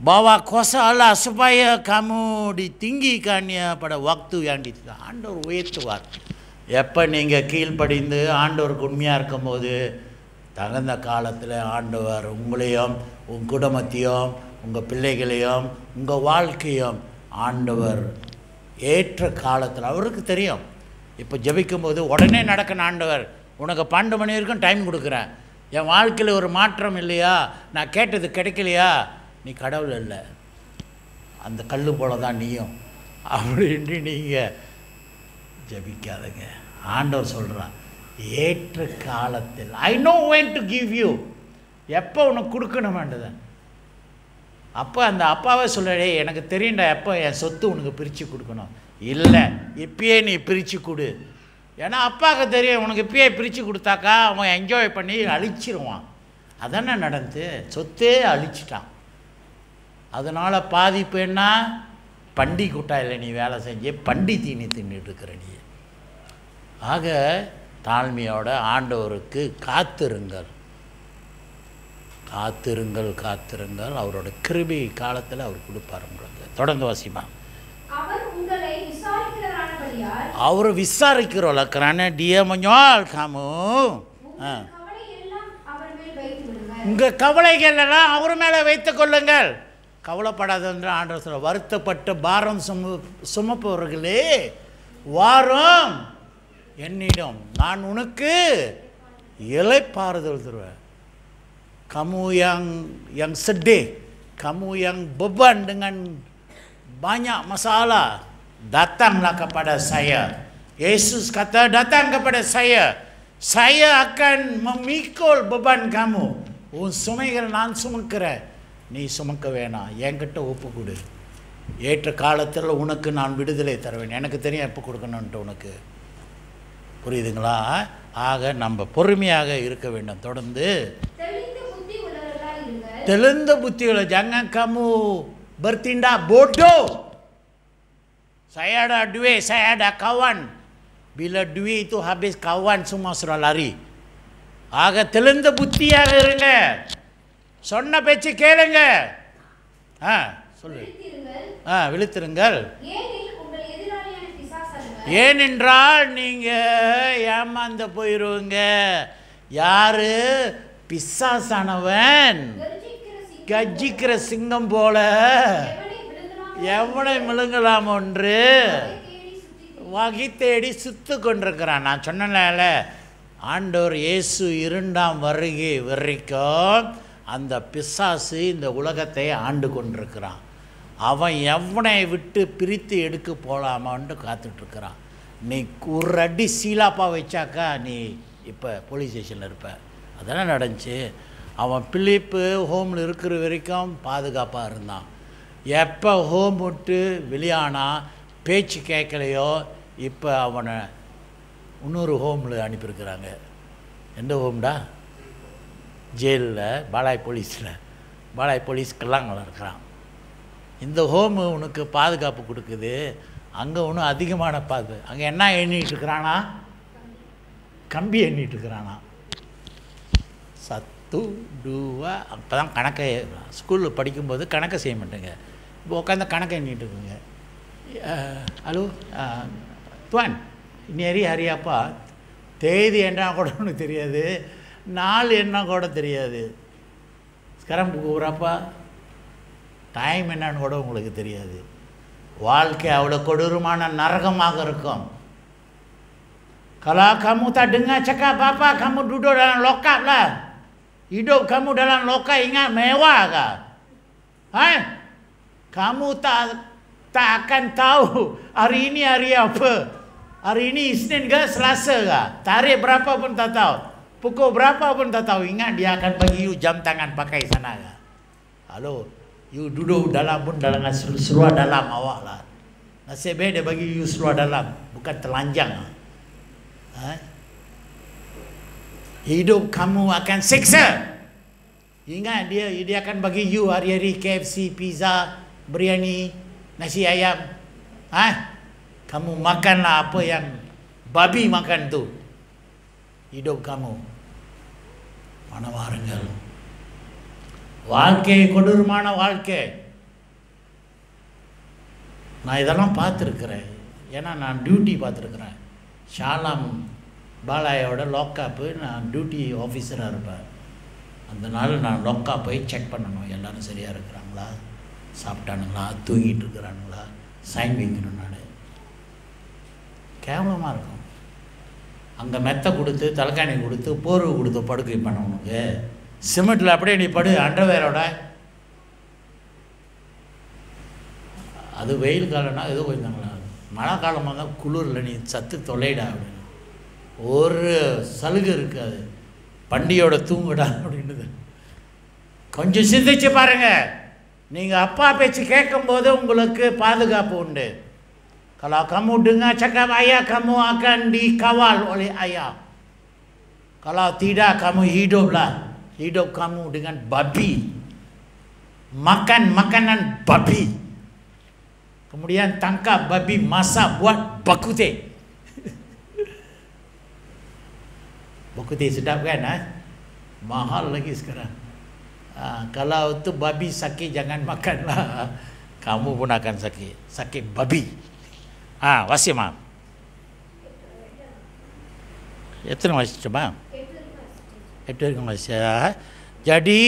bawa kuasa Allah supaya kamu ditinggikannya pada waktu yang ditinggal. ஆண்டவர் உயர்த்துவார். எப்போ நீங்கள் கீழ்ப்படிந்து ஆண்டவருக்கு உண்மையாக இருக்கும்போது தகுந்த காலத்தில் ஆண்டவர் உங்களையும் உங்கள் குடும்பத்தையும் உங்கள் பிள்ளைகளையும் உங்கள் வாழ்க்கையும் ஆண்டவர் ஏற்ற காலத்தில் அவருக்கு தெரியும். இப்போ ஜெபிக்கும்போது உடனே நடக்கணும். ஆண்டவர் உனக்கு 12 மணி வரைக்கும் டைம் கொடுக்குறேன், என் வாழ்க்கையில் ஒரு மாற்றம் இல்லையா, நான் கேட்டது கிடைக்கலையா, நீ கடவுள் இல்லை, அந்த கல் போல தான் நீயும் அப்படின்ட்டு நீங்கள் ஜெபிக்காதங்க. ஆண்டவர் சொல்கிறான் ஏற்ற காலத்தில் I know when to give you. எப்போ உனக்கு கொடுக்கணும் வேண்டது. அப்போ அந்த அப்பாவே சொல்லடே எனக்கு தெரியும்டா எப்போ என் சொத்து உனக்கு பிரித்து கொடுக்கணும். இல்லை, இப்பயே நீ பிரித்து கொடு. ஏன்னா அப்பாவுக்கு தெரியும் உனக்கு இப்பயே பிரித்து கொடுத்தாக்கா அவன் என்ஜாய் பண்ணி அழிச்சிருவான். அதானே நடந்து சொத்தே அழிச்சிட்டான். அதனால் பாதிப்பு என்ன? பண்டி கூட்டாயில் நீ வேலை செஞ்சு பண்டி தீனி தின்னுட்டு இருக்கிற நீ. ஆக தாழ்மையோட ஆண்டவருக்கு காத்திருங்கள், காத்திருங்கள், காத்திருங்கள். அவரோட கிருபை காலத்தில் அவர் கொடுப்பார் உங்களுக்கு. தொடர்ந்து வாசிமா. அவர் விசாரிக்கிறோம் dia menjual kamu. உங்கள் கவலைகள் எல்லாம் அவர் மேலே வைத்துக் கொள்ளுங்கள். கவலைப்படாத என்று ஆண்டவர் சொல்ல. வருத்தப்பட்டு பாரம் சுமப்பவர்களே வாரும் என்னிடம், நான் உனக்கு இளைப்பாறுதல் தருவேன். kamu yang sedih, kamu yang beban dengan banyak masalah, datanglah kepada saya. Yesus kata datang kepada saya akan memikul beban kamu. உன் சுமைகள் நான் சுமக்கிறேன், நீ சுமக்க வேணாம், என்கிட்ட ஒப்பு கொடு. ஏற்ற காலத்தில் உனக்கு நான் விடுதலை தருவேன். எனக்கு தெரியும் எப்போ கொடுக்கணுன்ட்டு உனக்கு. புரியுதுங்களா? ஆக நம்ம பொறுமையாக இருக்க வேண்டும். தொடர்ந்து தெளிந்த புத்தியுள்ள. jangan kamu bertindak bodoh. Saya ada duit, saya ada kawan. Bila duit itu habis kawan semua sudah lari. ஆக தெளிந்த புத்தியாக இருங்க, சொன்ன பேச்சு கேளுங்க. சொல்லு. விழித்திருங்கள். ஏனென்றால் நீங்கள் ஏமாந்து போயிடுவீங்க. யாரு? பிசாசானவன் கஜிக்கிற சிங்கம் போல எவனை விழுங்கலாம் ஒன்று வகை தேடி சுத்து கொண்டிருக்கிறான். நான் சொன்னேன்ல, ஆண்டவர் இயேசு 2ஆம் வருகை வரைக்கும் அந்த பிசாசு இந்த உலகத்தை ஆண்டு கொண்டிருக்கிறான். அவன் எவனை விட்டு பிரித்து எடுக்க போகலாமான்ட்டு காத்துட்ருக்கிறான். நீ ஒரு அடி சீலாப்பா வச்சாக்கா நீ இப்போ போலீஸ் ஸ்டேஷனில் இருப்ப. அதெல்லாம் நடந்துச்சு. அவன் பிலிப்பு ஹோமில் இருக்கிற வரைக்கும் பாதுகாப்பாக இருந்தான். எப்போ ஹோம் விட்டு வெளியானா பேச்சு கேட்கலையோ இப்போ அவனை இன்னொரு ஹோமில் அனுப்பியிருக்கிறாங்க. எந்த ஹோம்டா? ஜெயிலில், பாலாய் போலீஸ் கல்லாங்கல்ல இருக்கிறான். இந்த ஹோமு உனக்கு பாதுகாப்பு கொடுக்குது. அங்கே ஒன்றும் அதிகமான பாதுகாப்பு. அங்கே என்ன எண்ணிட்டு இருக்கிறானா? கம்பி எண்ணிட்டு இருக்கிறானா? சத்து டூவா. அப்போ தான் கணக்கை ஸ்கூலில் படிக்கும்போது கணக்கை செய்ய மாட்டேங்க. இப்போ உட்காந்து கணக்கை எண்ணிட்டு இருக்குங்க. ஹலோ துவான் நேரி ஹரியாப்பா, தேதி என்ன கூட உனக்கு தெரியாது, நாள் என்ன கூட தெரியாது. ஸ்கரம் கூறாப்பா, டைம் என்னன்னு கூட உங்களுக்கு தெரியாது. வாழ்க்கை அவ்வளோ கொடூரமான நரகமாக இருக்கும். Kalau kamu tak dengar cakap apa, kamu duduk dalam lokap lah. Hidup kamu dalam lokap ingat mewah ke? Kamu tak akan tahu hari ini hari apa. Hari ini Isnin ke Selasa ke? Tarikh berapa pun tak tahu. Pukul berapa pun tak tahu. Ingat dia akan bagi you jam tangan pakai sana ke? Halo, you duduk dalam pun dalam seluar dalam awak lah. Nasib baik dia bagi you seluar dalam, bukan telanjang. Hidup kamu akan siksa. Ingat dia akan bagi you hari-hari KFC, pizza, biryani, nasi ayam. Kamu makanlah apa yang babi makan tu. Hidup kamu. Mana வாருங்கள். வாழ்க்கை கொடூரமான வாழ்க்கை. நான் இதெல்லாம் பார்த்துருக்குறேன். ஏன்னா நான் duty பார்த்துருக்குறேன். ஷாலாம் பாலாயோட லாக்காப்பு நான் டியூட்டி ஆஃபீஸராக இருப்பேன். அதனால் நான் லாக்காக போய் செக் பண்ணணும், எல்லோரும் சரியாக இருக்கிறாங்களா, சாப்பிட்டானுங்களா, தூங்கிட்டு இருக்கிறானுங்களா, சைன் வைக்கணும். நான் கேவலமாக இருக்கும். அங்கே மெத்தை கொடுத்து தலைக்காணி கொடுத்து போர்வை கொடுத்து படுக்கை பண்ணவனுக்கு சிமெண்ட்டில் அப்படியே நீ படு அண்டர்வேரோட. அது வெயில் காலம்னா ஏதோ போயிருந்தாங்களா, மழை காலமாக தான் குளிரில் நீ சத்து தொலைடா அப்படின்னு. ஒரு சலுகை இருக்காது, பண்டியோட தூங்குடா அப்படின்னுது. கொஞ்சம் சிந்திச்சு பாருங்கள். நீங்கள் அப்பா பேச்சு கேட்கும்போது உங்களுக்கு பாதுகாப்பு உண்டு. Kalau kamu dengar cakap ayah, kamu akan dikawal oleh ayah. Kalau tidak, kamu hiduplah. Hidup kamu dengan babi. Makan makanan babi. Kemudian tangkap babi, masak, buat bakute. Bakute sedap kan? Mahal lagi sekarang. Kalau itu babi sakit, jangan makanlah. Kamu pun akan sakit. Sakit babi. Wasimah. Itu masih coba. Itu masih. Jadi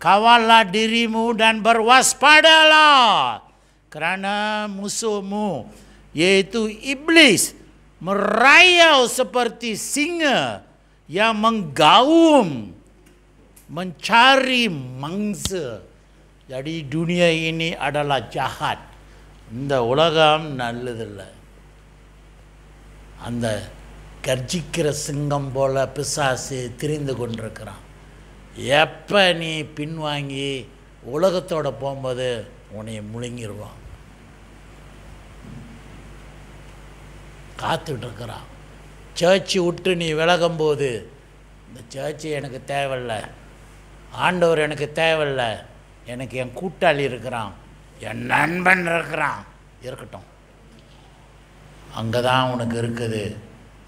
kawallah dirimu dan berwaspadalah, kerana musuhmu yaitu iblis merayau seperti singa yang menggaum mencari mangsa. Jadi dunia ini adalah jahat. இந்த உலகம் நல்லதில்லை. அந்த கர்ஜிக்கிற சிங்கம் போல பிசாசு திரிந்து கொண்டிருக்கிறான். எப்போ நீ பின்வாங்கி உலகத்தோட போகும்போது உன்னை முழுங்கிடுவான். காத்துட்ருக்கிறான். சர்ச்சு விட்டு நீ விலகும்போது, இந்த சர்ச்சு எனக்கு தேவையில்லை, ஆண்டவர் எனக்கு தேவையில்லை, எனக்கு என் கூட்டாளி இருக்கிறான், என் நண்பன் இருக்கிறான், இருக்கட்டும். அங்கே தான் உனக்கு இருக்குது.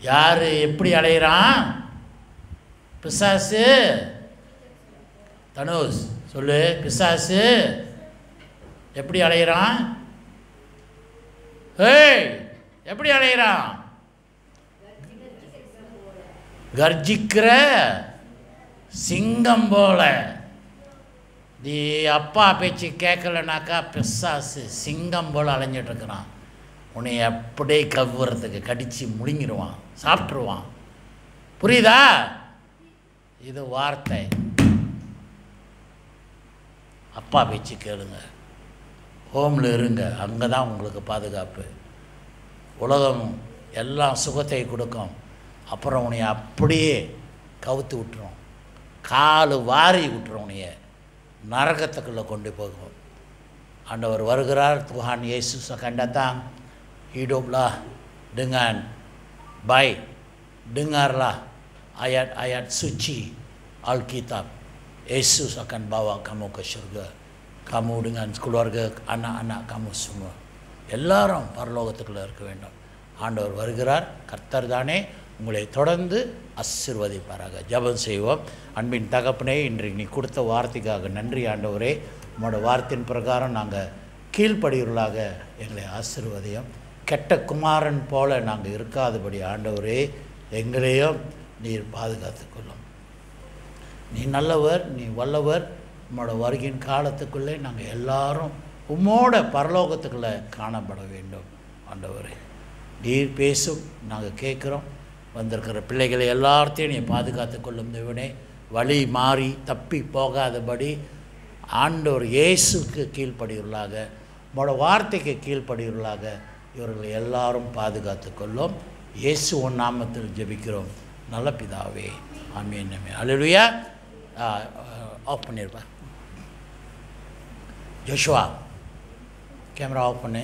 யார் எப்படி அலையிறான்? பிசாசு. தனுஷ் சொல்லு, பிசாசு எப்படி அலையிறான்? எப்படி அலையிறான்? கர்ஜிக்கிற சிங்கம் போல. நீ அப்பா பேச்சு கேட்கலனாக்கா பிசாசு சிங்கம் போல் அலைஞ்சிட்ருக்கிறான். உன்னை அப்படியே கவ்வுறதுக்கு கடித்து முழுங்கிடுவான், சாப்பிட்ருவான். புரியுதா? இது வார்த்தை. அப்பா பேச்சு கேளுங்க. ஹோமில் இருங்க, அங்கே தான் உங்களுக்கு பாதுகாப்பு. உலகம் எல்லாம் சுகத்தை கொடுக்கும், அப்புறம் உன்னைய அப்படியே கவுத்து விட்டுரும், காலு வாரி விட்டுரும், உன்னைய நரகத்துக்குள்ளே கொண்டு போகும். ஆண்டவர் வருகிறார். Tuhan Yesus akan datang. Hiduplah dengan baik, dengarlah ayat-ayat suci Alkitab. Yesus akan bawa kamu ke surga, kamu dengan keluarga, anak-anak kamu semua எல்லாரும் பரலோகத்துக்குள்ளே இருக்க வேண்டும். ஆண்டவர் வருகிறார். கர்த்தர் தானே உங்களை தொடர்ந்து ஆசீர்வதிப்பாராக. ஜெபம் செய்வோம். அன்பின் தகப்பனே, இன்றைக்கு நீ கொடுத்த வார்த்தைக்காக நன்றி ஆண்டவரே. உங்களோட வார்த்தையின் பிரகாரம் நாங்கள் கீழ்ப்படியவர்களாக எங்களை ஆசீர்வதியும். கெட்ட குமாரன் போல நாங்கள் இருக்காதபடி ஆண்டவரே எங்களையும் நீர் பாதுகாத்துக்கொள்ளும். நீ நல்லவர், நீ வல்லவர். உம்மோட வருகின் காலத்துக்குள்ளே நாங்கள் எல்லாரும் உம்மோட பரலோகத்துக்குள்ளே காணப்பட வேண்டும். ஆண்டவரே நீர் பேசும், நாங்கள் கேட்குறோம். வந்திருக்கிற பிள்ளைகளை எல்லாத்தையும் நீ பாதுகாத்து கொள்ளும் தேவனே. வழி மாறி தப்பி போகாதபடி ஆண்டவர் இயேசுக்கு கீழ்ப்படியுள்ளாக, உம்மோட வார்த்தைக்கு கீழ்ப்படியுள்ளாக இவர்களை எல்லாரும் பாதுகாத்து கொள்ளும். இயேசு உன் நாமத்தில் ஜெபிக்கிறோம் நல்ல பிதாவே, ஆமென். அல்லேலூயா. ஆஃப் பண்ணிருப்பா ஜோஷுவா, கேமரா ஆஃப் பண்ணு.